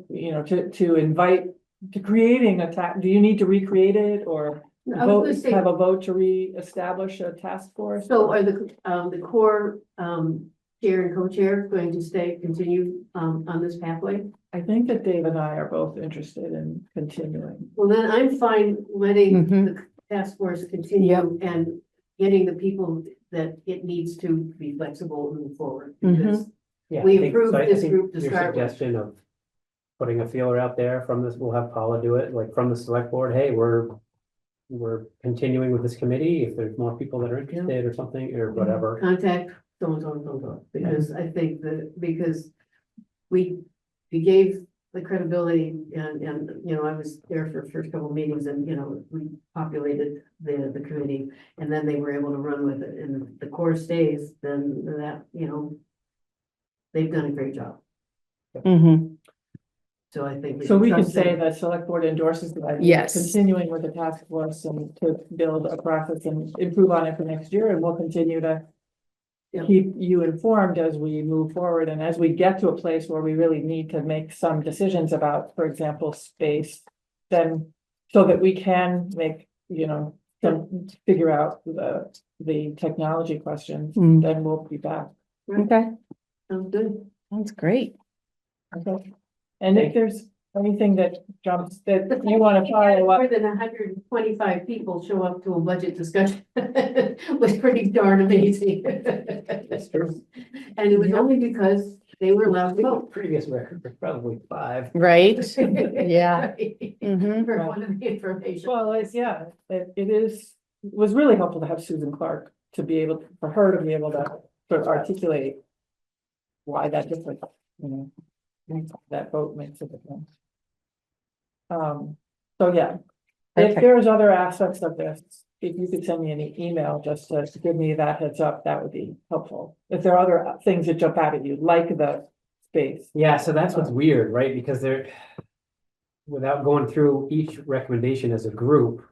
you know, to invite, to creating do you need to recreate it, or I was gonna say, have a vote to reestablish a task force? so are the core, chair and co-chair going to continue, on this pathway? I think that Dave and I are both interested in continuing. Well, then I'm fine letting Mhm. the task force continue and getting the people that it needs to be flexible and move forward. Because Yeah, We I think- approved so I this think group to your start with. suggestion of putting a feeler out there from this, we'll have Paula do it, like from the select board, hey, we're continuing with this committee, if there's more people that are interested or something, or whatever. contact so-and-so, because I think because we gave the credibility and, you know, I was there for the first couple of meetings and, you know, we populated the committee, and then they were able to run with it, and if the core stays, then that, you know, they've done a great job. So I think. So we can trust say them. that select board endorses the idea of Yes. continuing with the task force and to build a process and improve on it for next year, and we'll continue to Yeah. keep you informed as we move forward, and as we get to a place where we really need to make some decisions about, for example, space, then so that we can make, you know, figure out the technology questions, then we'll be back. Okay, Sounds good. that's great. Okay. And if there's anything that jumps that you want to follow More up, than 125 people show up to a budget discussion was pretty darn amazing. That's true. And it was only because they were allowed to vote. Previous record was probably 5. Right? Yeah. Mhm. For one of the information. well, it was really helpful to have Susan Clark for her to be able to sort of articulate why that difference, you know, that vote makes a difference. So yeah, if Okay. there's other aspects of this, if you could send me an email just to give me that heads up, that would be helpful. If there are other things that jump out at you, like the space. Yeah, so that's what's weird, right? Because without going through each recommendation as a group,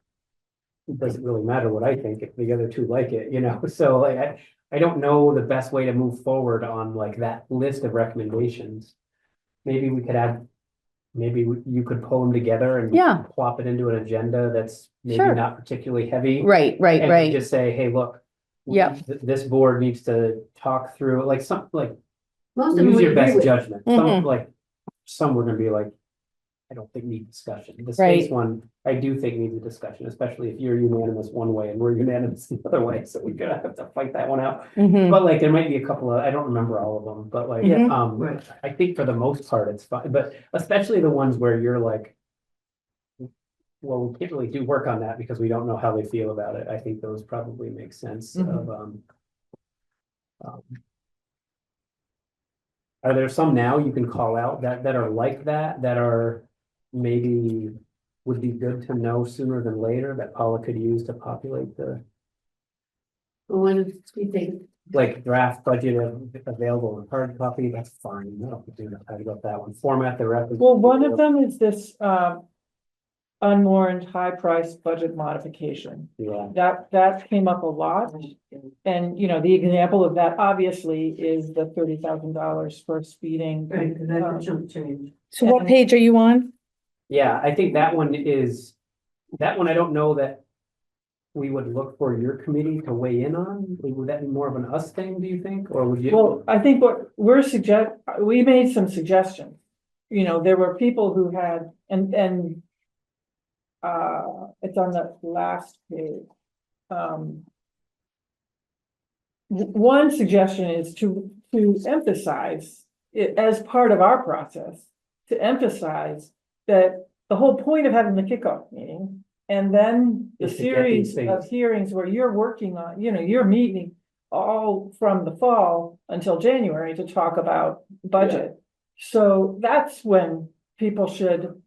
it doesn't really matter what I think if the other two like it, you know? So like, I don't know the best way to move forward on like that list of recommendations. Maybe we could you could pull them together and Yeah. plop it into an agenda that's maybe Sure. not particularly heavy. Right, right, And right. just say, hey, look. Yep. This board needs to talk through, like, Most of them use we your agree best with. judgment. Mhm. Some we're gonna be like, I don't think need discussion. The space Right. one, I do think needs a discussion, especially if you're unanimous one way and we're unanimous the other way, so we're gonna have to fight that one out. Mhm. But like, there might be a couple of, I don't remember all of them, but like, Yeah. Right. I think for the most part, it's fine, but especially the ones where you're like, well, we can't really do work on that because we don't know how they feel about it. I think those probably make sense of, are there some now you can call out that are like that are maybe would be good to know sooner than later that Paula could use to populate the When do you think? like draft budget available in hard copy? That's fine. I don't have to do that. I got that one. Format the record. Well, one of them is this, unwarned high-priced budget modification. Yeah, That came up a lot. And, the example of that obviously is the $30,000 for speeding. Right, because that's a chunk change. So what page are you on? yeah, I think that one I don't know that we would look for your committee to weigh in on. Would that be more of an us thing, do you think, or would you? Well, I think what we made some suggestions. There were people who had, and it's on the last page. One suggestion is to emphasize it as part of our process, to emphasize that the whole point of having the kickoff meeting and then the Is to get these series of things. hearings where you're working on, you're meeting all from the fall until January to talk about budget. So that's when people should,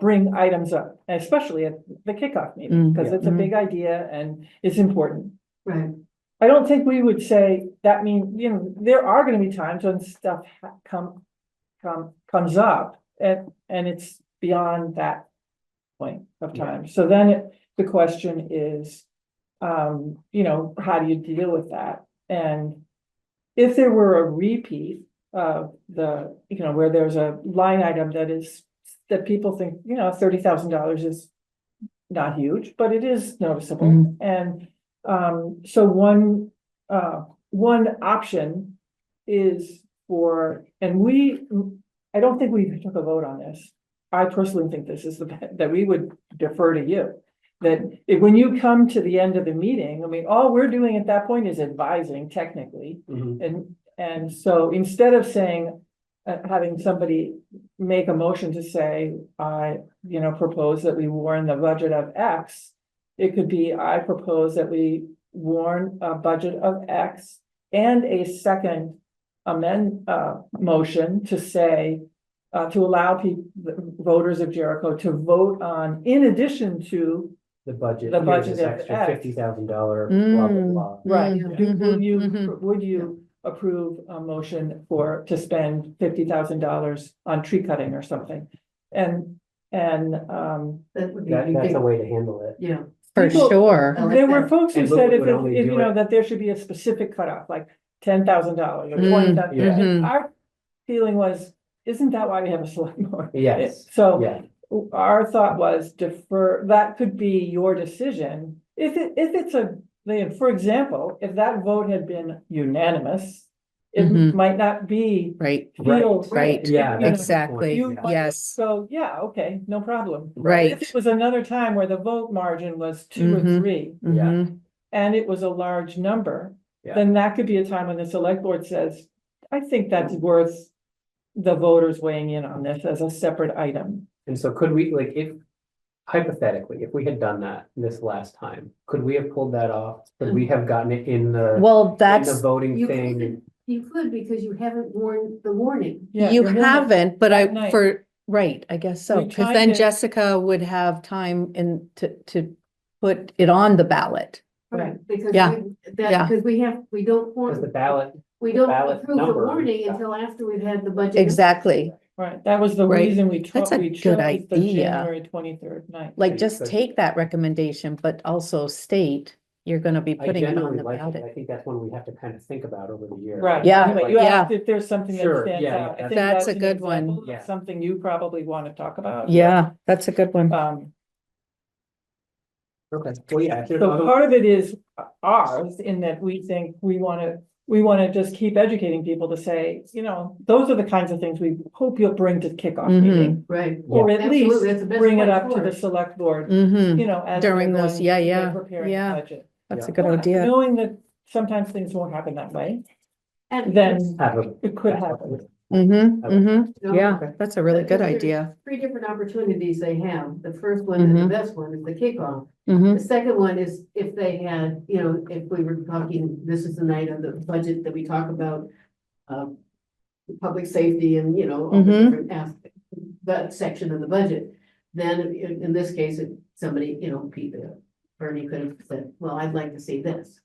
bring items up, especially at the kickoff meeting, because it's a big idea and it's important. Right. I don't think we would say that there are gonna be times when stuff comes up and it's beyond that point of time. So then the question is, how do you deal with that? And if there were a repeat of where there's a line item that people think, $30,000 is not huge, but it is noticeable. And so one option is I don't think we took a vote on this. I personally think this is that we would defer to you. That when you come to the end of the meeting, all we're doing at that point is advising technically. Mhm. And so instead of saying, having somebody make a motion to say, I, propose that we warn the budget of X, it could be, I propose that we warn a budget of X and a second motion to say, to allow voters of Jericho to vote on, in addition to The budget. The here's budget this of extra X. $50,000, blah, blah, blah. Right, Mhm, would you approve a motion to spend $50,000 on tree cutting or something? And That would be. That's a way to handle it. Yeah. For People- sure. I like there were that. folks who And said would only do it- that there should be a specific cutoff, like $10,000 or Mm, $20,000. yeah. And our feeling was, isn't that why we have a select board? Yes. So Yeah, our thought was defer, that could be your decision. If it's for example, if that vote had been unanimous, it Mhm. might not be. Right, feel- right, yeah. you know, exactly, you might- yes, So, yeah, okay, no problem. right. If it was another time where the vote margin was 2 or Mhm. 3, Mhm. and it was a large number, Yeah. then that could be a time when the select board says, I think that's worth the voters weighing in on this as a separate item. and so could we, if hypothetically, if we had done that this last time, could we have pulled that off? Could we have gotten it in the Well, in the that's, voting You thing? could, you could because you haven't warned the warning. Yeah, you you're warning haven't, but that night. right, I guess so, We because timed then it. Jessica would have time to put it on the ballot. Right. Because Yeah. because we don't Because the warn, ballot, we the don't ballot approve the number, warning yeah. until after we've had the budget. Exactly, Right, that was the Right. reason That's a we good chose the idea. January 23rd night. like And just because- take that recommendation, but also state you're gonna be I putting it on genuinely the like it. I ballot. think that's one we have to kind of think about over the year. Right. Yeah, Anyway, you yeah. asked if there's something that Sure, stands yeah, out. I yeah. think That's a an good one. example of Yeah. Something you probably want to talk about. Yeah, that's a good one. Okay, well, yeah. if there's So other- part of it is ours in that we think we want to just keep educating people to say, those are the kinds of things we hope you'll bring to the kickoff Mhm. meeting. Right. Or at Absolutely, least that's the best bring it way up to the forward. select board, Mm-hmm, as During they're those- going- yeah, they're yeah, preparing yeah. the budget. that's a Yeah. good idea. Knowing that sometimes things won't happen that way, And then Have a. it could happen. Mm-hmm, Okay. mm-hmm, yeah, Okay. that's a really good There's idea. 3 different opportunities they have. The first one and the Mhm. best one is the kickoff. Mm-hmm, The second one is if they had, if we were talking, this is the night of the budget that we talk about. Public safety and, all the Mhm. different aspects, that section of the budget. Then in this case, if somebody, Bernie could have said, well, I'd like to see this.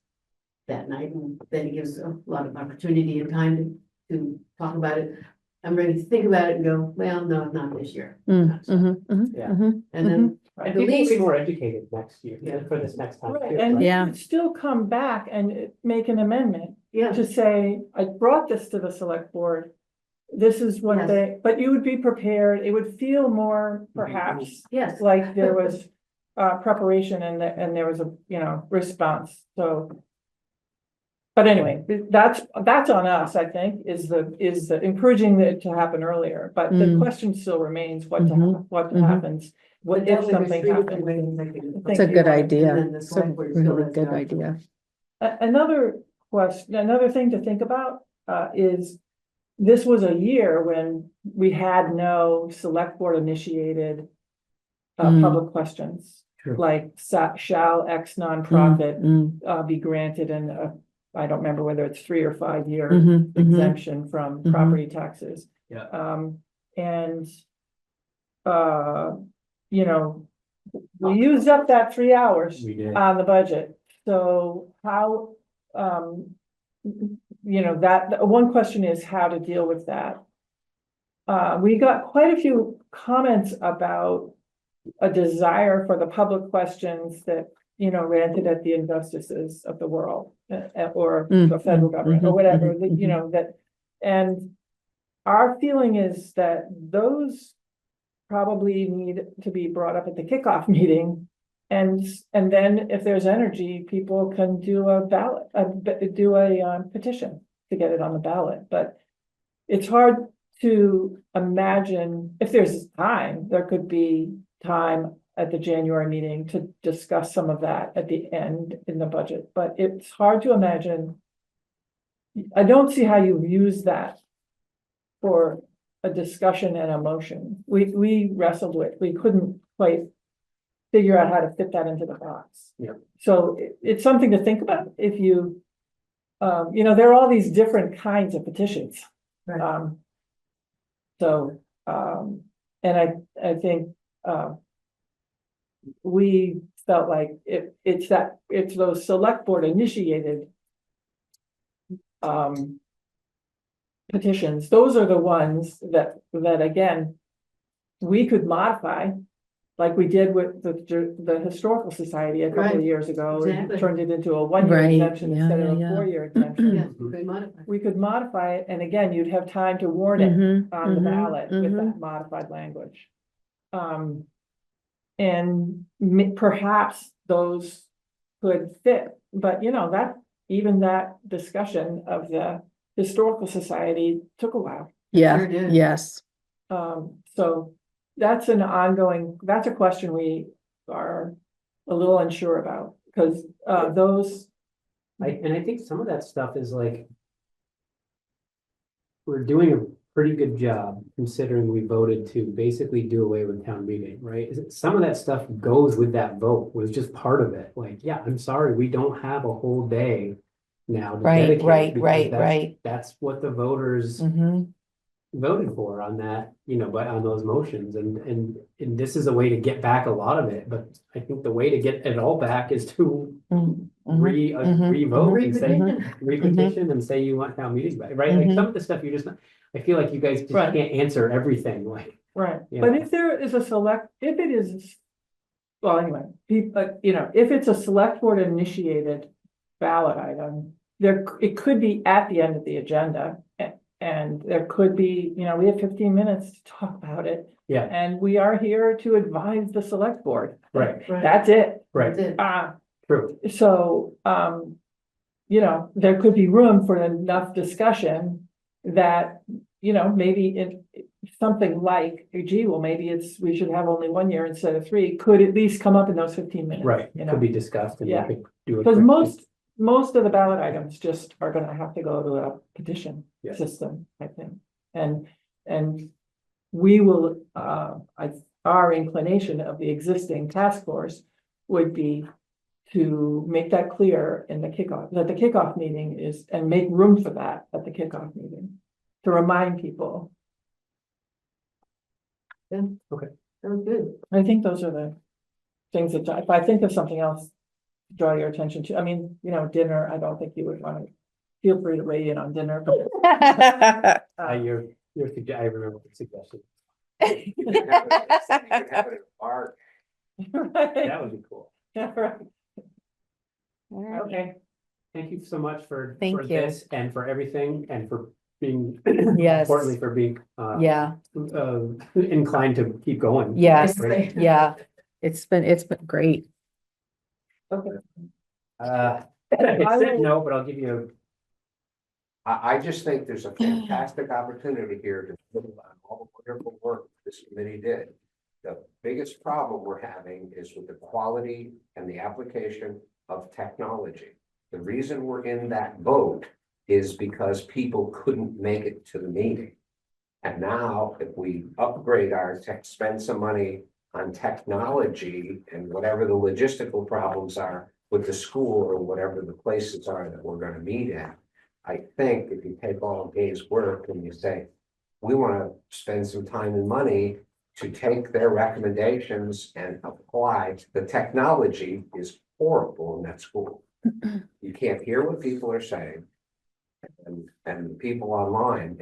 That night, and then it gives a lot of opportunity and time to talk about it. I'm ready to think about it and go, well, no, not this year. Mm, So, mhm, mhm, Yeah. mhm. And then And the people will least- be more educated next year, Yeah. for this next time. Right, too, and right? you Yeah. could still come back and make an amendment yeah, to say, I brought this to the select board. This is what Yes. they, but you would be prepared, it would feel more perhaps yes. like there was preparation and there was a, you know, response, so. But anyway, that's on us, I think, is the encouraging it to happen earlier, but the Mm. question still remains, what Mhm. Mhm. happens? What But that if would something restrict happens? everything that can- Thank It's a you. good And idea. then the It's a select board still really has good the idea. Another question, another thing to think about, is this was a year when we had no select board initiated public questions. True. Like shall X nonprofit, Mm, be granted I don't remember whether it's 3 or 5 year mhm, mhm. exemption from Mhm. property taxes. Yeah. And, you know, we used up that 3 hours We did. on the budget. So how, you know, that, one question is how to deal with that. We got quite a few comments about a desire for the public questions that, you know, ranted at the injustices of the world, or the federal government, or whatever, that, you know, that, and our feeling is that those probably need to be brought up at the kickoff meeting. And then if there's energy, people can do a ballot, do a petition to get it on the ballot, but it's hard to imagine, if there's time, there could be time at the January meeting to discuss some of that at the end in the budget, but it's hard to imagine. I don't see how you use that for a discussion and a motion. We wrestled with, we couldn't quite figure out how to fit that into the box. Yeah. So it's something to think about if you, you know, there are all these different kinds of petitions. Right. And I think, we felt like it's those select board initiated petitions, those are the ones that again, we could modify, like we did with the Historical Society a couple of Right, years ago, and exactly. turned it into a 1-year Right, exemption yeah, instead of a yeah, yeah. 4-year exemption. Yes, we could modify. We could modify it, and again, you'd have time to warn it Mhm, on the mhm, ballot with mhm. that modified language. And perhaps those could fit, but you know, even that discussion of the Historical Society took a while. Yeah, Sure did. yes. So that's that's a question we are a little unsure about, because those, And I think some of that stuff is like, we're doing a pretty good job considering we voted to basically do away with town meeting, right? Some of that stuff goes with that vote, was just part of it. Like, yeah, I'm sorry, we don't have a whole day now. to Right, dedicate right, because right, that's- right. That's what the voters Mhm. voted for on that, you know, but on those motions, and this is a way to get back a lot of it, but I think the way to get it all back is to Mhm, re-vote and say, Repetition. repetition and say you want town meetings back, right? Like some of the stuff you just, I feel like you guys just Right. can't answer everything, like. right, Yeah. but if there is if it is, well, anyway, you know, if it's a select board initiated ballot item, it could be at the end of the agenda. And there could be, you know, we have 15 minutes to talk about it, Yeah, and we are here to advise the select board. right, Right. That's it. right, That's it. true, So, you know, there could be room for enough discussion that, you know, maybe something like, gee, well, maybe we should have only 1 year instead of 3, could at least come up in those 15 minutes. right, You it know, could be discussed and we Yeah. could do it. because most of the ballot items just are gonna have to go to a petition Yeah. system, I think. And we will, our inclination of the existing task force would be to make that clear in the kickoff, that the kickoff meeting is, and make room for that at the kickoff meeting, to remind people. Sounds good. I think those are the things that, if I think of something else, draw your attention to, I mean, you know, dinner, I don't think you would want to, feel free to weigh in on dinner, but. You're I remember the suggestion. You could have it at a bar. That would be cool. Yeah, right. All right. Okay. Thank you so much for Thank you. this and for everything and for being, Yes. importantly, for being Yeah, inclined to keep going. yes, Great. yeah. It's been great. It said no, but I'll give you I just think there's a fantastic opportunity here to build on all the wonderful work this committee did. The biggest problem we're having is with the quality and the application of technology. The reason we're in that boat is because people couldn't make it to the meeting. And now if we upgrade our tech, spend some money on technology and whatever the logistical problems are with the school or whatever the places are that we're gonna meet at, I think if you take all of Dave's work and you say, we want to spend some time and money to take their recommendations and apply, the technology is horrible in that school. You can't hear what people are saying. And the people online,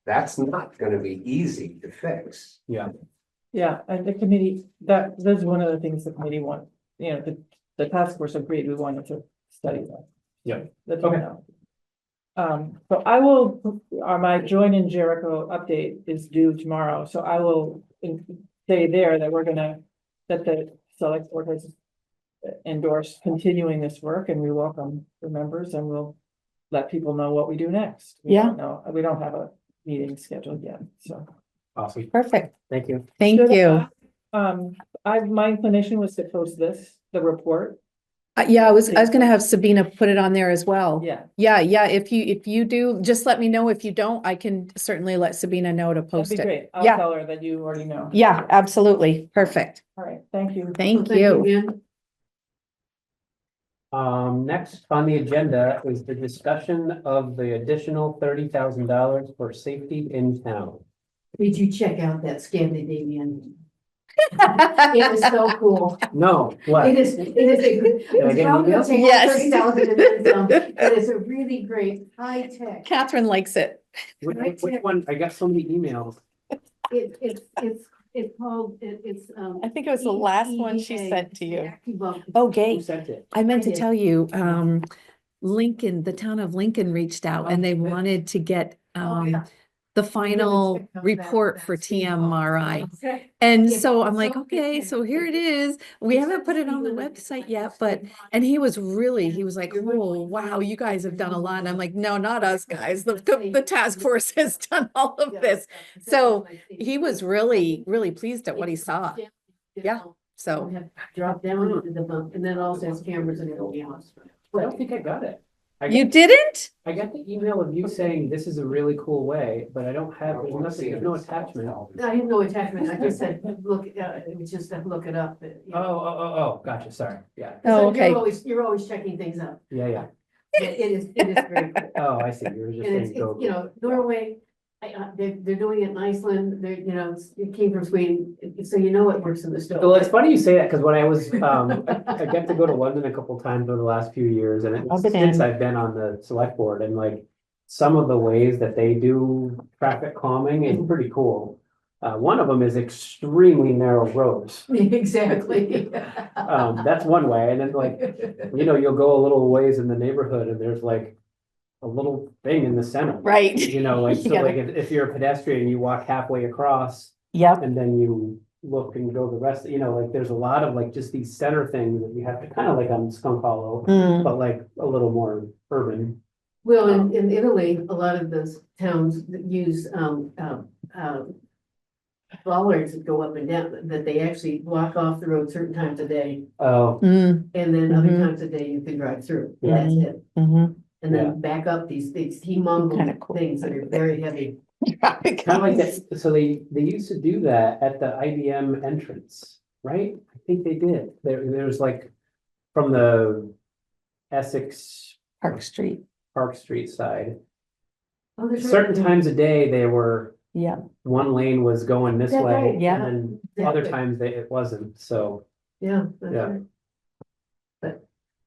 that's not going to be easy to fix. Yeah, and the committee, that's one of the things the committee want, the task force agreed we wanted to study that. Yeah. That's Okay. okay. So I will, my join in Jericho update is due tomorrow, so I will say there that that the select board has endorsed continuing this work, and we welcome the members, and we'll let people know what we do next. No, we don't have a meeting scheduled yet, so. awesome. Perfect. Thank you. Thank Should you. my inclination was to post the report. Yeah, I was gonna have Sabina put it on there as well. Yeah, Yeah, if you do, just let me know. If you don't, I can certainly let Sabina know to that'd post be it. great. I'll Yeah. tell her that you already know. Yeah, absolutely. Perfect. All right, thank you. Thank Well, you. again. Next on the agenda is the discussion of the additional $30,000 for safety in town. Did you check out that Scandinavian? It is so cool. No, what? It is Did I it's get an probably email? gonna take Yes. 30,000 and then some, but it's a really great high tech. Catherine likes it. Which one? I got so many emails. It's called, it's. I think it was the last one she EEA. sent to you. Well, Oh, Who Gay, sent it? I meant I to did. tell you, Lincoln, the town of Lincoln reached out and they good. wanted to get, Oh, yeah. the final check out report that for steam TMRI. Okay. And Yeah, so I'm it's like, so okay, good. so here it is. We haven't put it on the website yet, but, and he was like, oh, wow, you guys have done a lot. And I'm like, no, not us guys. The task force has done all of this. So he was really, really pleased at what he saw. Yeah. So, Drop down into the bump, and then it also has cameras and everything else. I don't think I got it. you didn't? I got the email of you saying this is a really cool way, but I don't have, there's nothing, there's no attachment. I have no attachment, I just said, look, it was just to look it up. Oh, gotcha, sorry, yeah, Oh, okay. You're always checking things out. yeah. It is very cool. Oh, I see, you were just And saying go. Norway, they're doing it in Iceland, it came from Sweden, so you know it works in the stove. Well, it's funny you say that, because when I was, I got to go to London a couple times over the last few years, and I've been since in. I've been on the select board, and like, some of the ways that they do traffic calming is pretty cool. One of them is extremely narrow roads. Exactly. That's one way, and then like, you'll go a little ways in the neighborhood, and there's like a little thing in the center. Right. So Yeah. like if you're a pedestrian, you walk halfway across Yep. and then you look and go the rest, like there's a lot of like just these center things that you have to kind of like on Skunk Hollow, Mm. but like a little more urban. Well, in Italy, a lot of those towns that use, bollards that go up and down, that they actually block off the road certain times a day, Oh, Mm. and then other Mhm. times a day you can drive through, and Yeah. that's it. Mhm. And Yeah. then back up these Kinda humongous cool. things that are very heavy. kind of like that, so they used to do that at the IBM entrance, right? I think they did, there's like from the Essex Park Street. Park Street side, Oh, there's certain times a day they were, Yeah. one lane was going this That's way, right, yeah. and then other Exactly. times it wasn't, so. Yeah. that's Yeah. right.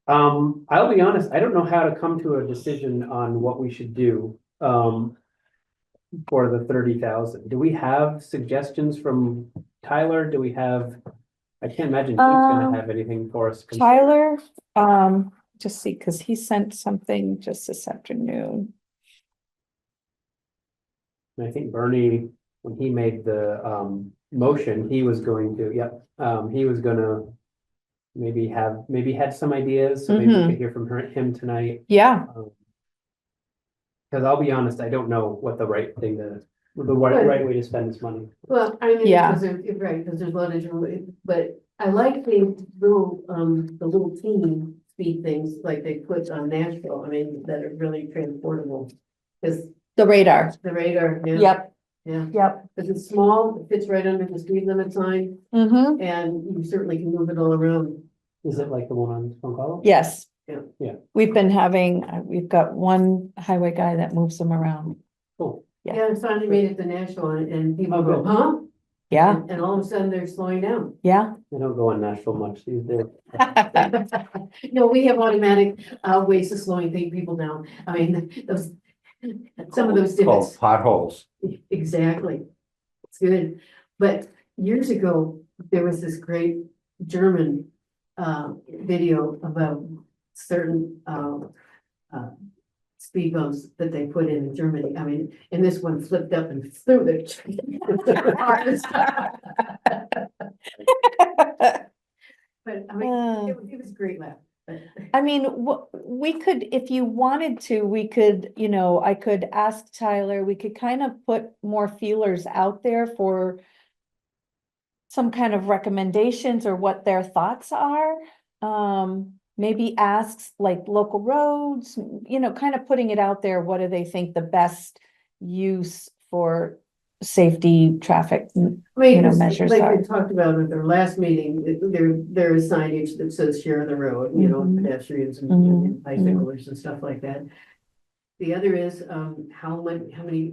I'll be honest, I don't know how to come to a decision on what we should do. for the 30,000. Do we have suggestions from Tyler? Do we have? I can't imagine he's gonna have anything for us. Tyler, just see, because he sent something just this afternoon. And I think Bernie, when he made the motion, he was going to, he was gonna maybe had some ideas, so maybe we could hear from him tonight. Yeah, Because I'll be honest, I don't know what the right thing to, the right way to spend this money. Well, I mean, Yeah. because you're right, because there's a lot of different, but I like the little team speed things like they put on Nashville, I mean, that are really transportable. Because the radar. the radar, yeah, Yep, yeah, yep. because it's small, it fits right under the speed limit sign, Mm-hmm. and you certainly can move it all around. Is it like the one on Phone Call? Yes. Yeah. Yeah. We've been having, we've got one highway guy that moves them around. Cool. Yeah. Yeah, I finally made it to Nashville and people Oh, go, good. huh? Yeah, And all of a sudden they're slowing down. yeah. I don't go on Nashville much these days. No, we have automatic ways of slowing people down. I mean, those, some of those Called divots. potholes. Exactly. It's good. But years ago, there was this great German video about certain speed bumps that they put in Germany. I mean, and this one flipped up and threw the cars. But I mean, it was a great laugh. I mean, we could, if you wanted to, we could, I could ask Tyler, we could kind of put more feelers out there for some kind of recommendations or what their thoughts are. Maybe asks like local roads, kind of putting it out there. What do they think the best use for safety traffic? I mean, it's measures like are. we talked about at their last meeting, there is signage that says share the road, Mhm. pedestrians and Mhm. bicyclists and stuff like that. The other is, how many,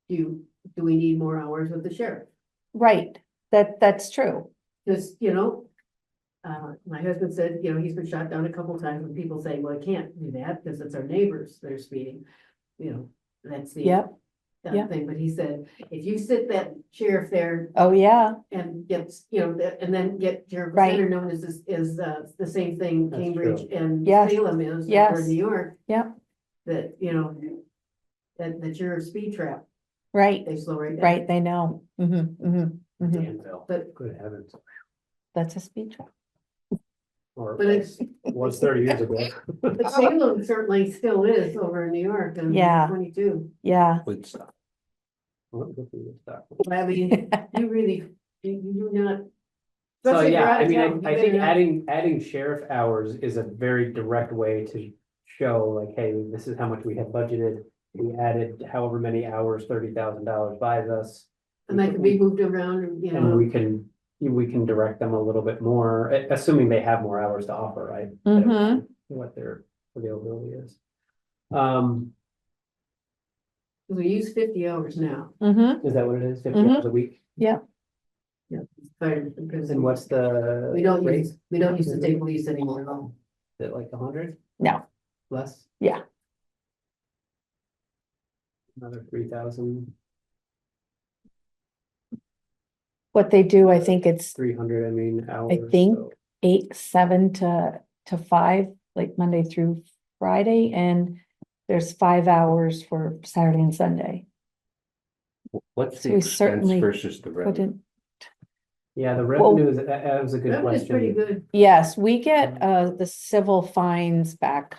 do we need more hours with the sheriff? Right, that's true. Just, my husband said, he's been shot down a couple times when people say, well, I can't do that because it's our neighbors that are speeding. That's the. Yep. That Yep. thing, but he said, if you sit that sheriff there Oh, yeah, and gets, and then get Jericho Right. Center known as the same thing That's Cambridge and Yes. Salem is over Yes. in New York. Yep. That, that you're a speed trap, right, they slow right down. right, they know. Danville. But- Good heavens. That's a speed trap. Or But it's, was 30 years ago. but Salem certainly still is over in New York and Yeah. 22. Yeah. Woodstock. Well, good for you, Doc. I mean, you really, you do not. So especially if you're yeah, out I of mean, town, I you think better not- adding sheriff hours is a very direct way to show like, hey, this is how much we have budgeted. We added however many hours, $30,000 buys us. And that can be moved around, And we can direct them a little bit more, assuming they have more hours to offer, right? Mhm. What their availability is. we use 50 hours now. Mm-hmm. Is that what it is? 50 Mhm. hours a week? Yeah. Because And what's the? we don't rate? use the state police anymore at all. Is it like 100? No. Less? Yeah. Another 3,000, What they do, I think it's 300, I mean, hours. think so- 7 to 5, like Monday through Friday, and there's 5 hours for Saturday and Sunday. What's So the we expense certainly versus the revenue? Couldn't, Yeah, the revenue is, that was a good That was pretty question. good. yes, we get the civil fines back.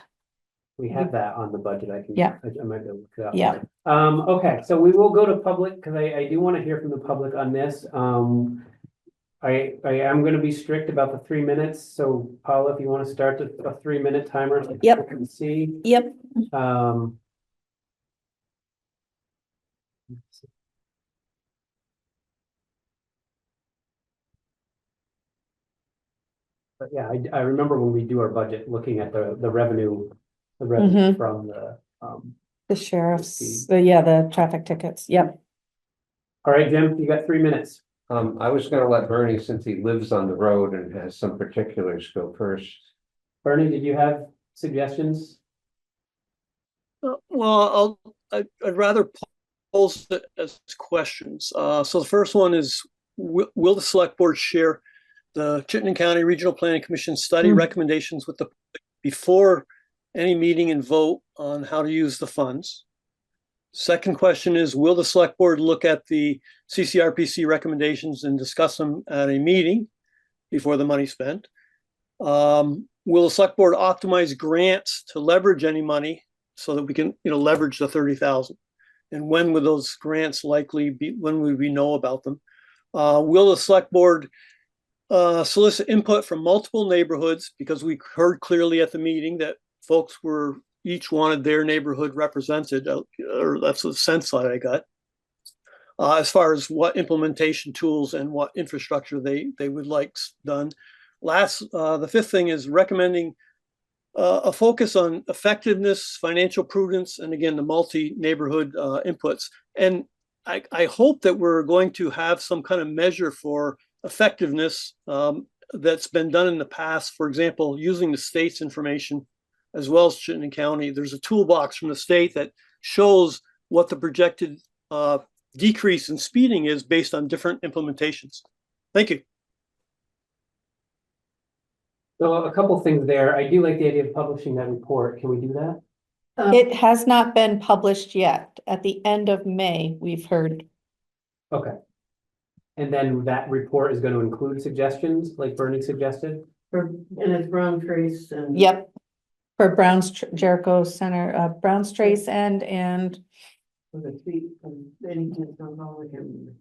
We have that on the budget, I can. Yeah. I might be able to look it up. Yeah. Okay, so we will go to public, because I do want to hear from the public on this. I am gonna be strict about the 3 minutes, so Paula, if you want to start a 3-minute timer. so Yep. people can see, Yep. But yeah, I remember when we do our budget, looking at the revenue, Mhm. from the, The sheriff's, the traffic tickets. Yep. all right, Jim, you got 3 minutes. I was gonna let Bernie, since he lives on the road and has some particulars, go first. Bernie, did you have suggestions? Well, I'd rather pose it as questions. So the first one is, will the select board share the Chittenden County Regional Planning Commission study recommendations with the public before any meeting and vote on how to use the funds? Second question is, will the select board look at the CCRPC recommendations and discuss them at a meeting before the money's spent? Will the select board optimize grants to leverage any money so that we can, leverage the 30,000? And when would those grants likely be, when would we know about them? Will the select board solicit input from multiple neighborhoods? Because we heard clearly at the meeting that folks were each wanted their neighborhood represented, or that's the sense that I got. As far as what implementation tools and what infrastructure they would like done. The fifth thing is recommending a focus on effectiveness, financial prudence, and again, the multi-neighborhood inputs. And I hope that we're going to have some kind of measure for effectiveness that's been done in the past. For example, using the state's information as well as Chittenden County. There's a toolbox from the state that shows what the projected decrease in speeding is based on different implementations. Thank you. So a couple things there. I do like the idea of publishing that report. Can we do that? It has not been published yet. At the end of May, we've heard. Okay. And then that report is going to include suggestions like Bernie suggested? And it's Brown Trace and. Yep. For Jericho Center, Brown's Trace and With a tweet from any town hall again.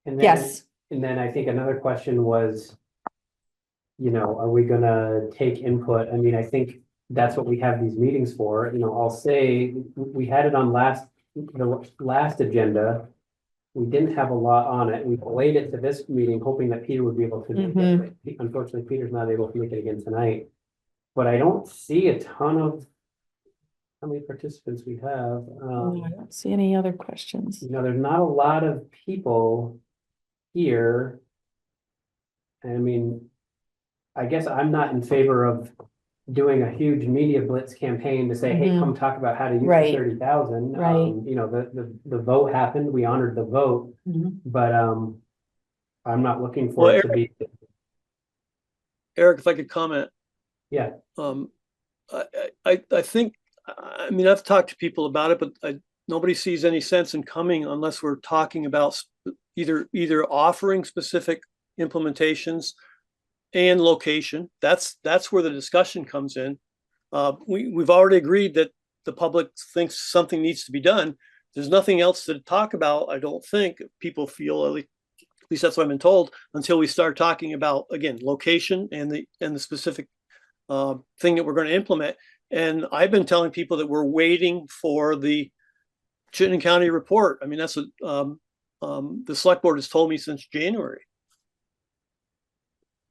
And then, yes. And then I think another question was, are we gonna take input? I mean, I think that's what we have these meetings for. I'll say we had it on the last agenda. We didn't have a lot on it. We delayed it to this meeting, hoping that Peter would be able to make it. Unfortunately, Peter's not able to make it again tonight. But I don't see a ton of how many participants we have. I don't see any other questions. There's not a lot of people here. I mean, I guess I'm not in favor of doing a huge media blitz campaign to say, hey, come talk about how to use the 30,000. Right. The vote happened. We honored the vote, but I'm not looking for it to be. Eric, if I could comment. Yeah. I think, I've talked to people about it, but nobody sees any sense in coming unless we're talking about either offering specific implementations and location. That's where the discussion comes in. We've already agreed that the public thinks something needs to be done. There's nothing else to talk about, I don't think. People feel, at least that's what I've been told, until we start talking about, again, location and the specific thing that we're going to implement. And I've been telling people that we're waiting for the Chittenden County report. I mean, that's what the select board has told me since January.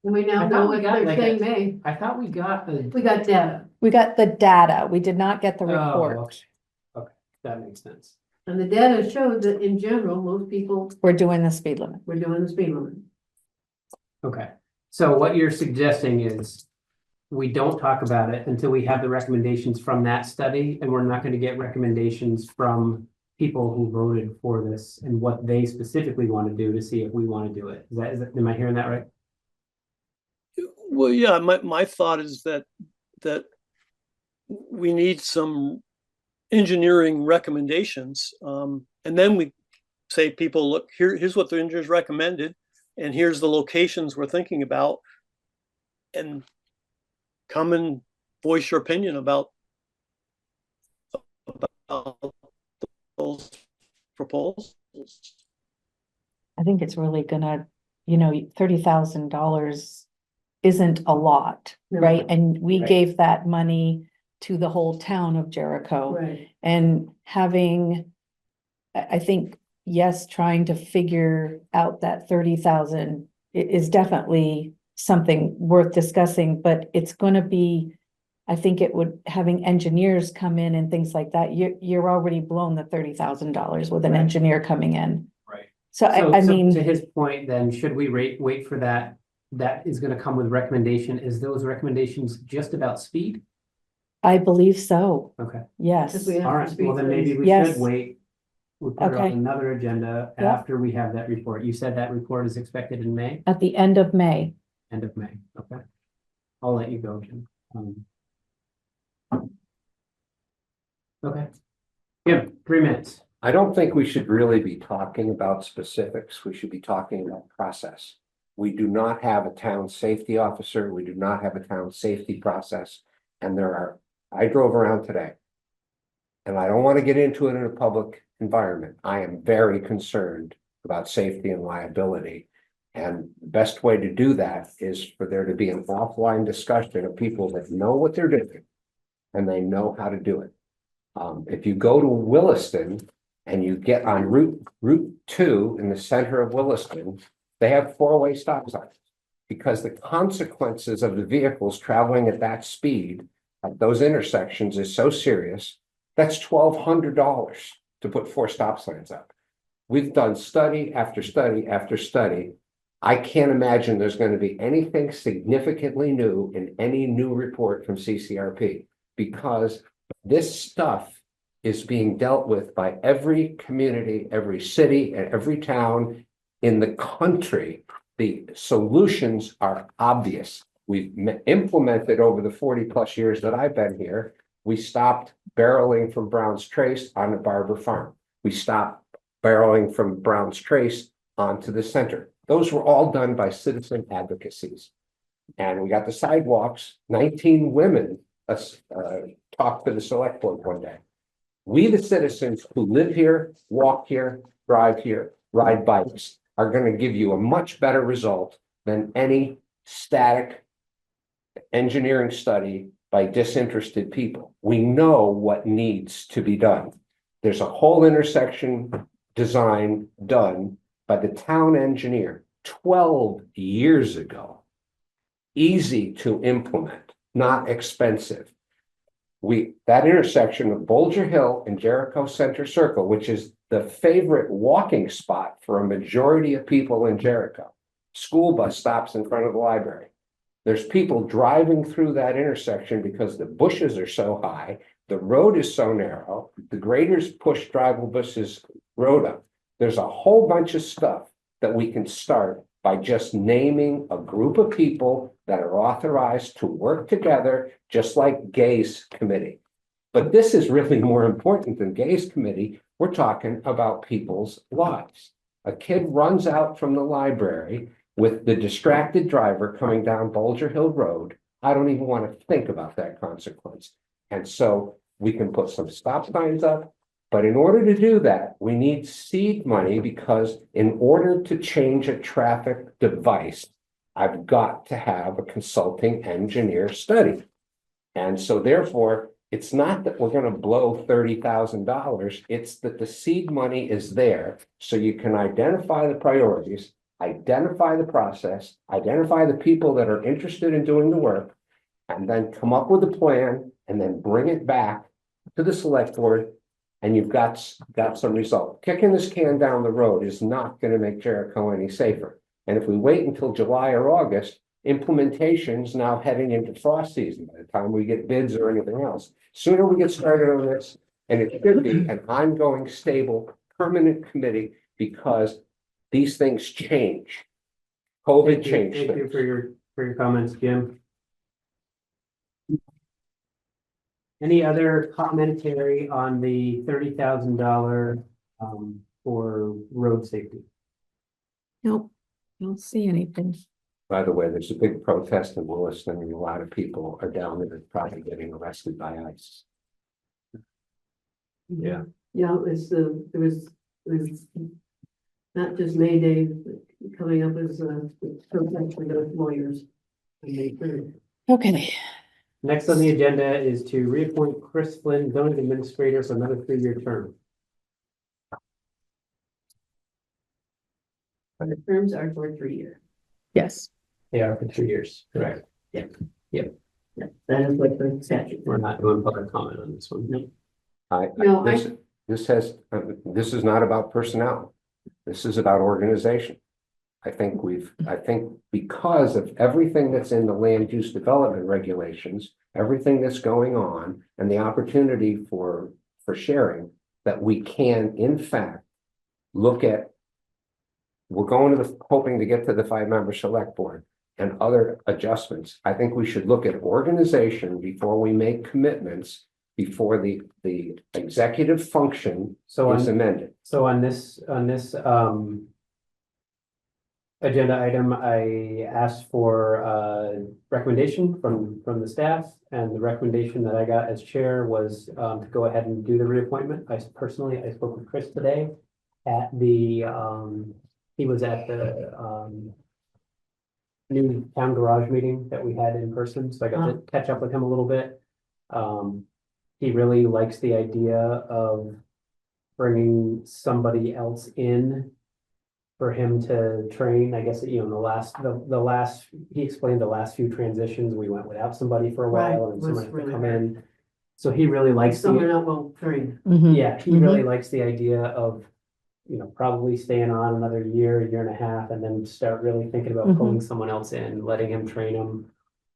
And we now know what they're saying May. I thought we got We got data. We got the data. We did not get the report. Okay, that makes sense. And the data showed that in general, most people We're doing the speed limit. were doing the speed limit. Okay, so what you're suggesting is we don't talk about it until we have the recommendations from that study, and we're not going to get recommendations from people who voted for this and what they specifically want to do to see if we want to do it. Am I hearing that right? Well, yeah, my thought is that we need some engineering recommendations. And then we say, people, look, here's what the engineers recommended, and here's the locations we're thinking about, and come and voice your opinion about those proposals. I think it's really gonna, $30,000 isn't a lot, right? And we gave that money to the whole town of Jericho. Right. And having, I think, yes, trying to figure out that 30,000 is definitely something worth discussing, but it's gonna be, I think it would, having engineers come in and things like that, you're already blown the $30,000 with an engineer coming in. Right. So I mean, to his point, then should we wait for that? That is going to come with recommendation. Is those recommendations just about speed? I believe so. Okay, Yes. Because we have all to right, speak well then to maybe these- we Yes. should wait. We'll put it on Okay. another agenda Yeah. after we have that report. You said that report is expected in May, At the end of May. end of May, okay? I'll let you go, Jim. Okay. Jim, 3 minutes. I don't think we should really be talking about specifics. We should be talking about process. We do not have a town safety officer. We do not have a town safety process. And I drove around today. And I don't want to get into it in a public environment. I am very concerned about safety and liability. And the best way to do that is for there to be an offline discussion of people that know what they're doing and they know how to do it. If you go to Williston and you get on Route 2 in the center of Williston, they have 4-way stop signs because the consequences of the vehicles traveling at that speed at those intersections is so serious. That's $1,200 to put 4 stop signs up. We've done study after study after study. I can't imagine there's going to be anything significantly new in any new report from CCRP because this stuff is being dealt with by every community, every city, and every town in the country. The solutions are obvious. We've implemented over the 40+ years that I've been here. We stopped barreling from Brown's Trace on the Barber Farm. We stopped barreling from Brown's Trace onto the center. Those were all done by citizen advocacies. And we got the sidewalks. 19 women talked to the select board one day. We, the citizens who live here, walk here, drive here, ride bikes, are going to give you a much better result than any static engineering study by disinterested people. We know what needs to be done. There's a whole intersection design done by the town engineer 12 years ago. Easy to implement, not expensive. That intersection of Bolger Hill and Jericho Center Circle, which is the favorite walking spot for a majority of people in Jericho. School bus stops in front of the library. There's people driving through that intersection because the bushes are so high, the road is so narrow, the graders push drivable buses road up. There's a whole bunch of stuff that we can start by just naming a group of people that are authorized to work together, just like Gay's committee. But this is really more important than Gay's committee. We're talking about people's lives. A kid runs out from the library with the distracted driver coming down Bolger Hill Road. I don't even want to think about that consequence. And so we can put some stop signs up. But in order to do that, we need seed money because in order to change a traffic device, I've got to have a consulting engineer study. And so therefore, it's not that we're going to blow $30,000. It's that the seed money is there so you can identify the priorities, identify the process, identify the people that are interested in doing the work, and then come up with a plan and then bring it back to the select board. And you've got some result. Kicking this can down the road is not going to make Jericho any safer. And if we wait until July or August, implementation's now heading into frost season by the time we get bids or anything else. Sooner we get started on this, and it should be an ongoing, stable, permanent committee because these things change. COVID changed Thank you things. for your comments, Jim. Any other commentary on the $30,000 for road safety? Nope, don't see anything. By the way, there's a big protest in Williston and a lot of people are down there probably getting arrested by ICE. Yeah. Yeah, it was not just May Day, but coming up as protest for the lawyers. on May 3rd. Okay, Next on the agenda is to reappoint Chris Flinn, zoning administrator, for another 3-year term. The terms are for 3 years. yes. They are for 3 years, correct? Yeah, that is what the statute. We're not doing public comment on this one. No, This is not about personnel. This is about organization. I think because of everything that's in the land use development regulations, everything that's going on and the opportunity for sharing, that we can in fact look at. We're hoping to get to the 5-member select board and other adjustments. I think we should look at organization before we make commitments, before the executive function is amended. So on this agenda item, I asked for recommendation from the staff, and the recommendation that I got as chair was to go ahead and do the reappointment. I spoke with Chris today at the he was at the new town garage meeting that we had in person, so I got to catch up with him a little bit. He really likes the idea of bringing somebody else in for him to train. I guess, you know, the last, he explained the last few transitions, we went without somebody for a while Right, and was someone had to really come hard. in. So he really likes Someone the, not well trained. yeah, he really likes the idea of, you know, probably staying on another year and a half, and then start really thinking about pulling someone else in, letting him train them.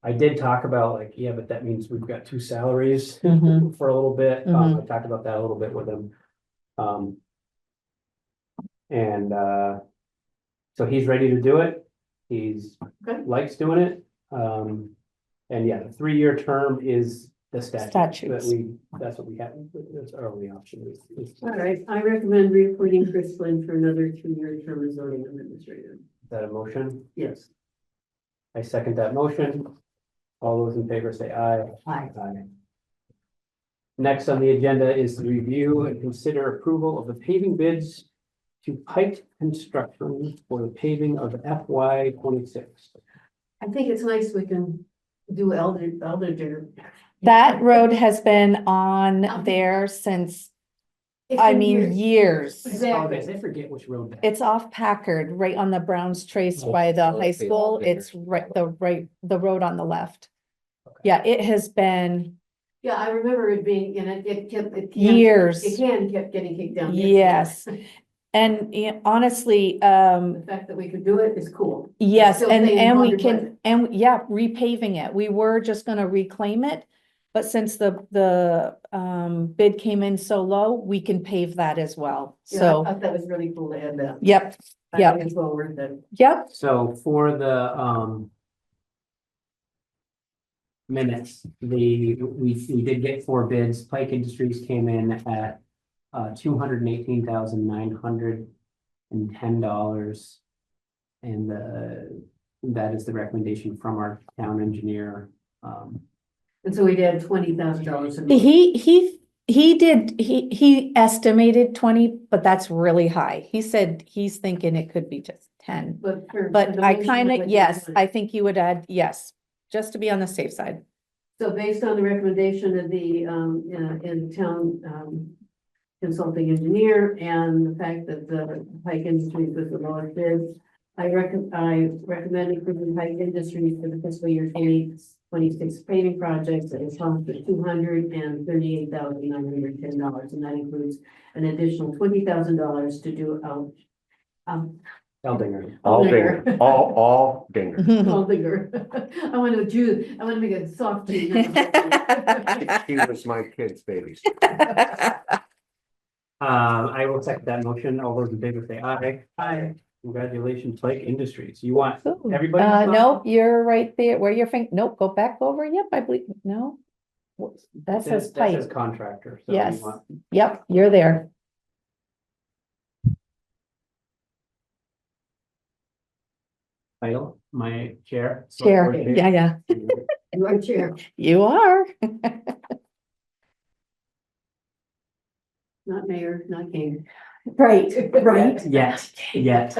I did talk about like, yeah, but that means we've got 2 salaries for a little bit. I talked about that a little bit with him. So he's ready to do it. He's likes doing it. And yeah, the 3-year term is the statute. That's what we have. That's our only option. All right, I recommend reappointing Chris Flinn for another 2-year term as zoning administrator. Is that a motion? Yes. I second that motion. All those in favor say aye. Aye. Aye. Next on the agenda is to review and consider approval of the paving bids to Pike Construction for the paving of FY 26. I think it's nice we can do elder. That road has been on there since, I mean, years. Exactly. I forget which road that. It's off Packard, right on the Browns Trace by the high school. It's the road on the left. Yeah, it has been Yeah, I remember it being, and it kept. years. It kept getting kicked down. Yes. And honestly, The fact that we could do it is cool. yes, Still and staying we under can, budget. and yeah, repaving it. We were just gonna reclaim it. But since the bid came in so low, we can pave that as well. Yeah, I So, thought that was really cool to add that. yep, I Yep. think it's well worth it. yep, So for the minutes, we did get 4 bids. Pike Industries came in at $218,910. And that is the recommendation from our town engineer. And so we did $20,000. he estimated 20, but that's really high. He said he's thinking it could be just 10. But But I kind of, yes, I think you would add, yes, just to be on the safe side. So based on the recommendation of the town consulting engineer and the fact that the Pike Industries was the lowest bid, I recommend approving Pike Industries for the fiscal year 2026 paving projects at a cost of $238,910, and that includes an additional $20,000 to do Eldinger. All dinger, all dinger. Aldinger. I want to make it soft. G. He was my kid's baby. I will second that motion. All those in favor say aye. Aye. Congratulations, Pike Industries. You want everybody? to sign? No, you're right there, where your finger, nope, go back over, yep, I believe, no. That says That says Pike, contractor. So you yes, want- yep, you're there. Title, my chair. Chair, Select board yeah, You are chair, you are. not mayor, not king. Right, right, Yes, yes.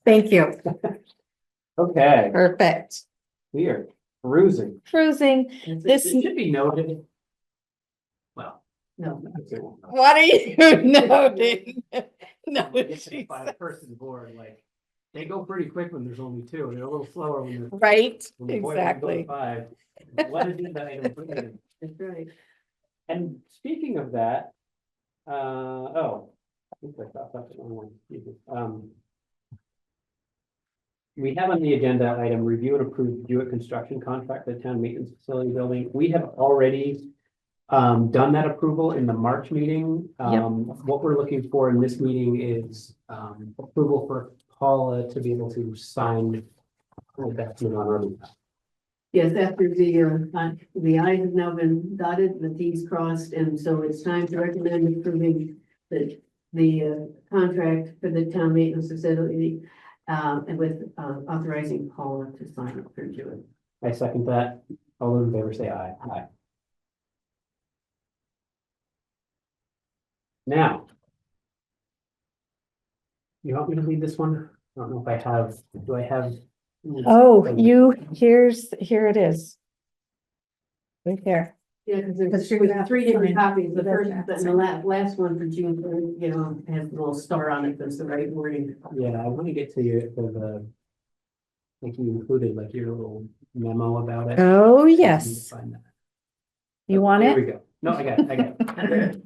thank you, Okay, perfect. we are cruising. Cruising, It This- should be noted. Well. No. what are you noting? No, she By a said- person board, like, they go pretty quick when there's only 2, and they're a little slower when there's. Right, when the boys only go to exactly. 5. What is it that item? That's right. And speaking of that, I think I thought that's the wrong one. we have on the agenda item, review and approve Jewett construction contract, the town maintenance facility building. We have already done that approval in the March meeting. What we're looking for in this meeting is approval for Paula to be able to sign that on our behalf. Yes, after the i's have now been dotted, the t's crossed, and so it's time to recommend approving the contract for the town maintenance facility, and with authorizing Paula to sign it for Jewett. I second that. All those in favor say aye. Aye. Now. You want me to read this one? I don't know if I have, do I have? Oh, here it is. Right there. Yeah, because Because there's you're gonna have three to different sign copies. The the first, document. and the last one for June, has a little star on it, that's the right wording. Yeah, I want to get to your, like you included like your little memo about it. Oh, I need to yes. find that. You want Here it? we go. No, I got it.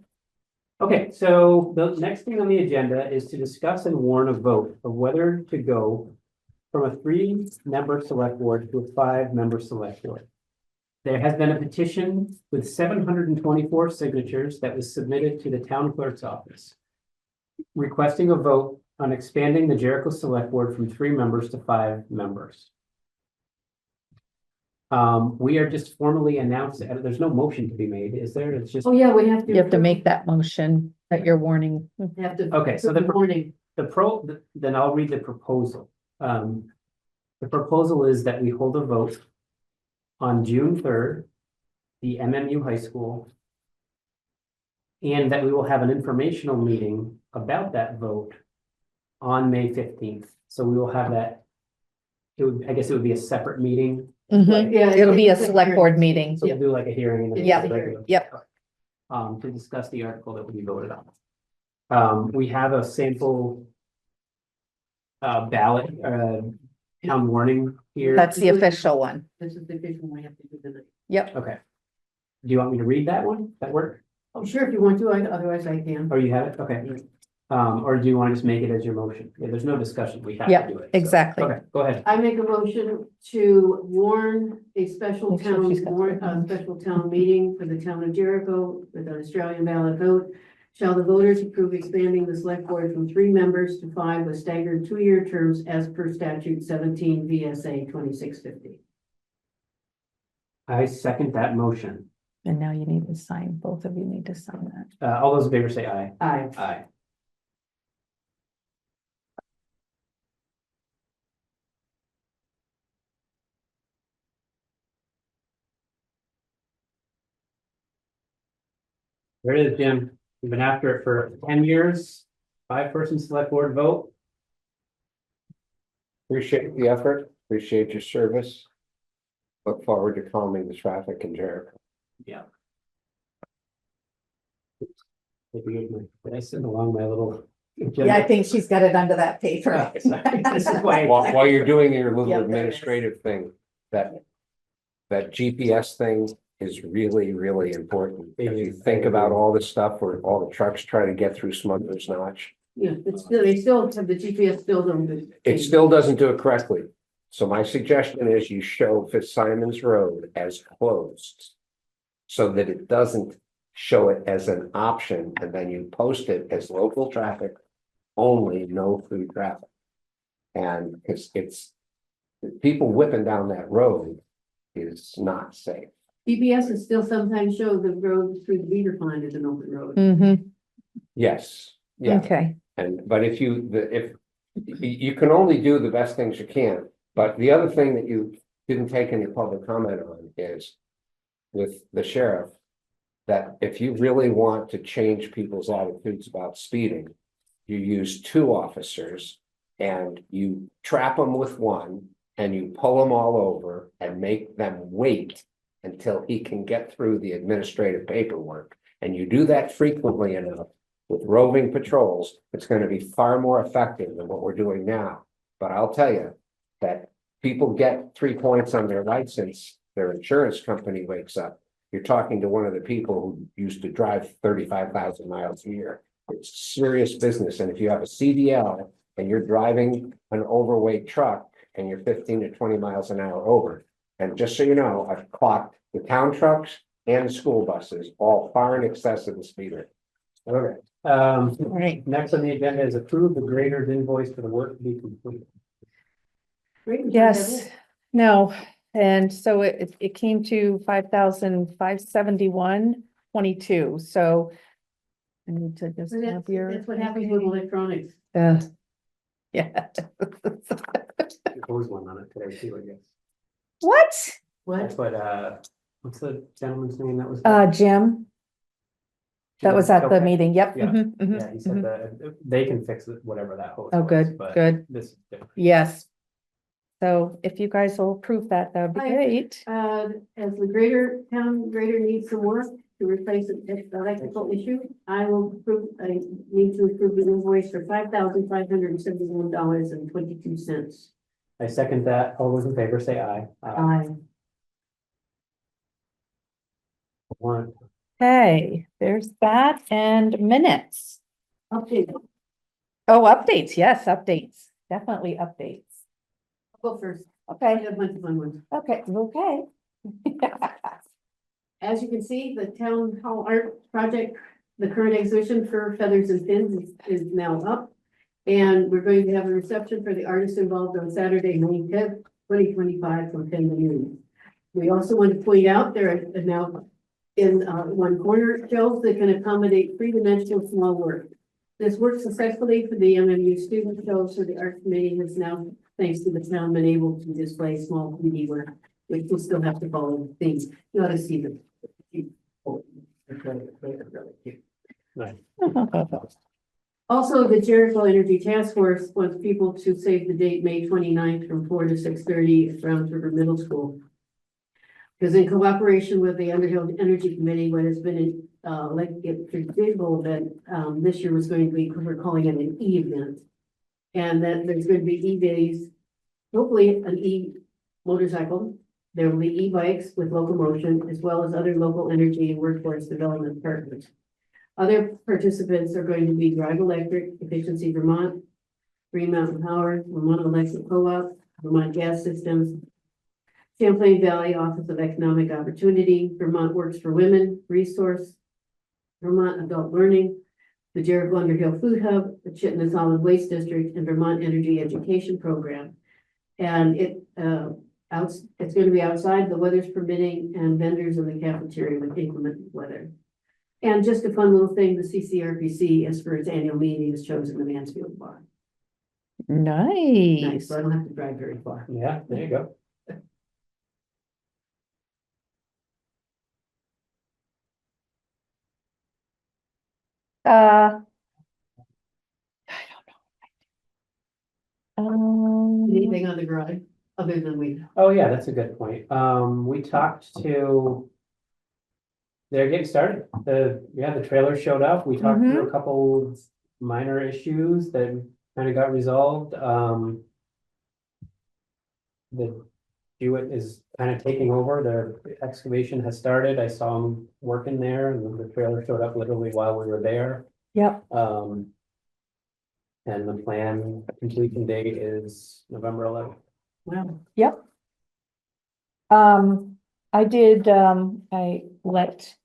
Okay, so the next thing on the agenda is to discuss and warn a vote of whether to go from a 3-member select board to a 5-member select board. There has been a petition with 724 signatures that was submitted to the town clerk's office, requesting a vote on expanding the Jericho Select Board from 3 members to 5 members. We are just formally announcing, there's no motion to be made, is there? It's just, Oh, yeah, we have to. You have to make that motion that you're warning. Have to. Okay, so the- warning. then I'll read the proposal. The proposal is that we hold a vote on June 3rd, the MMU High School, and that we will have an informational meeting about that vote on May 15th. So we will have that. I guess it would be a separate meeting. Mhm. Yeah. It'll be a it's select board meeting. So we'll do like a hearing. And then Yeah. a regular- Yep. To discuss the article that will be voted on. We have a sample ballot, town warning here. That's the official one. This is the official one we have to do tonight. Yep. Okay. Do you want me to read that one? That work? Oh, sure, if you want to, otherwise I can. Or you have it? Okay. Or do you want to just make it as your motion? Yeah, there's no discussion. We have Yep, to do it. so- exactly. Okay, go ahead. I make a motion to warn a special Make sure town, she's got the- special town meeting for the town of Jericho with an Australian ballot vote. Shall the voters approve expanding the select board from 3 members to 5 with staggered 2-year terms as per statute 17 VSA 2650? I second that motion. And now you need to sign, both of you need to sign that. All those in favor say aye. Aye. Aye. There it is, Jim. We've been after it for 10 years. 5-person select board vote. Appreciate the effort, appreciate your service. Look forward to calming the traffic in Jericho. Yeah. Did I send along my little? Yeah, I think she's got it under that paper. This is why. While you're doing your little Yep, there it is. administrative thing, that GPS thing is really, really important. It If you is. think about all the stuff where all the trucks try to get through Smuggler's Notch, Yeah, it's still, they still have the GPS still don't. it still doesn't do it correctly. So my suggestion is you show Fitzsimons Road as closed. So that it doesn't show it as an option, and then you post it as local traffic only, no through traffic. And because it's, people whipping down that road is not safe. GPS is still sometimes show the road through the Beaver Pond as an open road. Mm-hmm, Yes, yeah. okay. But if you can only do the best things you can, but the other thing that you didn't take any public comment on is with the sheriff, that if you really want to change people's attitudes about speeding, you use 2 officers and you trap them with one and you pull them all over and make them wait until he can get through the administrative paperwork. And you do that frequently enough with roving patrols, it's going to be far more effective than what we're doing now. But I'll tell you that people get 3 points on their license, their insurance company wakes up. You're talking to one of the people who used to drive 35,000 miles a year. It's serious business. And if you have a CDL and you're driving an overweight truck and you're 15 to 20 miles an hour over. And just so you know, I've clocked the town trucks and the school buses all far in excess of the speed limit. Okay, Right. next on the agenda is approve the grader's invoice for the work to be completed. Great. Yes, no, and so it came to 5,571.22, so. I need to just So have your. That's what happens with electronics. Yeah. There's always one on it today too, I guess. What? That's What? what, what's the gentleman's name that was? Jim, that was at the Okay. meeting, yep. Yeah. mhm, mhm, Yeah, he said mhm. that they can fix it, whatever that host Oh, was, good, but good. This is different. Yes. So if you guys will approve that, that would be Hi. great. As the town grader needs some work to replace an electrical issue, I need to approve the invoice for $5,571.22. I second that. All those in favor say aye. One. Okay, there's that and minutes. Update, Oh, updates, yes, updates, definitely updates. I'll go first. I Okay, have a bunch of fun ones. okay, okay. As you can see, the town hall art project, the current exhibition for Feathers and Fins is now up. And we're going to have a reception for the artists involved on Saturday, May 10th, 2025 from 10 to noon. We also want to point out there are now in one corner shelves that can accommodate three-dimensional small work. This worked successfully for the MMU student show, so the art committee has now, thanks to the town, been able to display small 3D work, which will still have to follow things. You ought to see them. Nice. Also, the Jericho Energy Task Force wants people to save the date, May 29th from 4 to 6:30 at Browns River Middle School. Because in cooperation with the Underhill Energy Committee, what has been like a traditional event, this year was going to be, we're calling it an E-event. And that there's going to be E-days, hopefully an E-motorcycle. There will be e-bikes with locomotion, as well as other local energy and workforce development partners. Other participants are going to be Drive Electric, Efficiency Vermont, Green Mountain Power, Vermont Electric Co-op, Vermont Gas Systems, Champlain Valley Office of Economic Opportunity, Vermont Works for Women, Resource, Vermont Adult Learning, the Jericho Underhill Food Hub, the Chittenden Solid Waste District, and Vermont Energy Education Program. And it's going to be outside, the weather's permitting, and vendors in the cafeteria with inclement weather. And just a fun little thing, the CCRPC, as for its annual meeting, has chosen the Mansfield Bar. Nice, Nice. so I don't have to drive very far. Yeah, there you go. I don't know. Anything on the garage, other than we, Oh, yeah, that's a good point. We talked to. They're getting started. The trailer showed up. We talked through a couple minor issues that kind of got resolved. The Jewett is kind of taking over. The excavation has started. I saw them working there, and the trailer showed up literally while we were there. Yep, And the plan completion date is November 11th. well, yep. I did, I let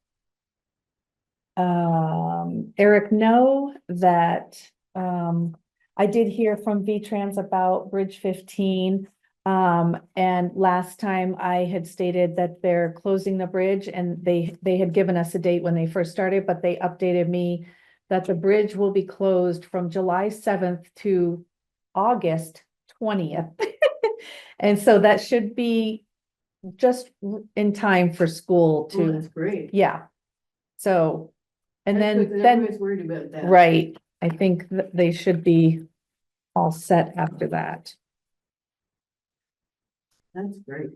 Eric know that, I did hear from V-Trans about Bridge 15. And last time I had stated that they're closing the bridge, and they had given us a date when they first started, but they updated me that the bridge will be closed from July 7th to August 20th. And so that should be just in time for school oh, to, that's great. yeah. So, and That's good, 'cause then, everybody's worried about that. right, I think that they should be all set after that. That's great.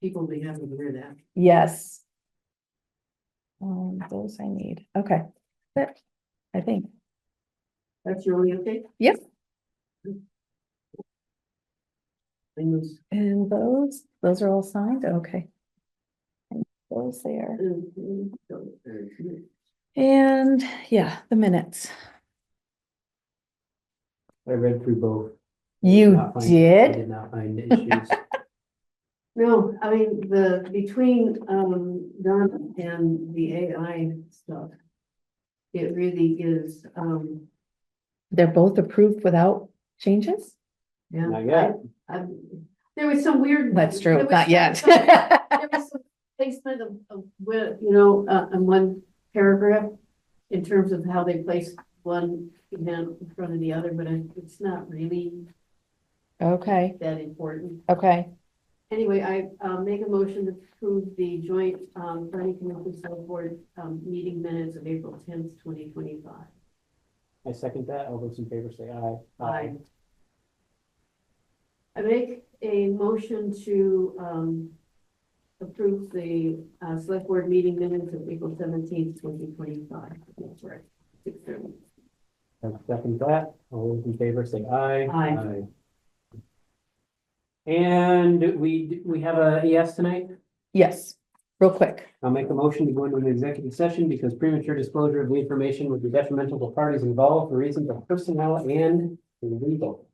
People will be happy to hear that. Yes. Those I need, okay, that, I think, That's your only update? Yep. Things. and those are all signed, okay. And those there, and yeah, the minutes. I read through both. You I did? did not find issues. No, I mean, between, Don and the AI stuff. It really is, They're both approved without changes? yeah. Not yet. There was some weird. That's true, there was not yet. There was some placement of where, in one paragraph. In terms of how they place one event in front of the other, but it's not really Okay, that important. okay. Anyway, I make a motion to approve the joint planning commission select board meeting minutes of April 10th, 2025. I second that. All those in favor say aye. Aye. I make a motion to approve the select board meeting minutes of April 17th, 2025. That's right. 6:30. I second that. All those in favor say aye. Aye. And we have a yes tonight. Yes, real quick. I'll make a motion to go into an executive session because premature disclosure of the information would be detrimental to parties involved for reasons of personnel and legal.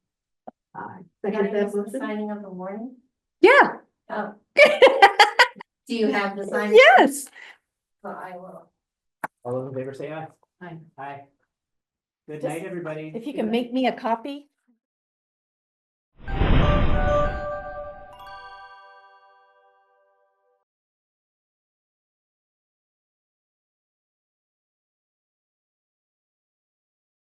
Aye. Can Second I that use the motion? signing of the warning? Yeah. Oh. Do you have the sign? Yes. Well, I will. All those in favor say aye. Aye. Aye. Good Just- night, everybody. If you can make me a copy.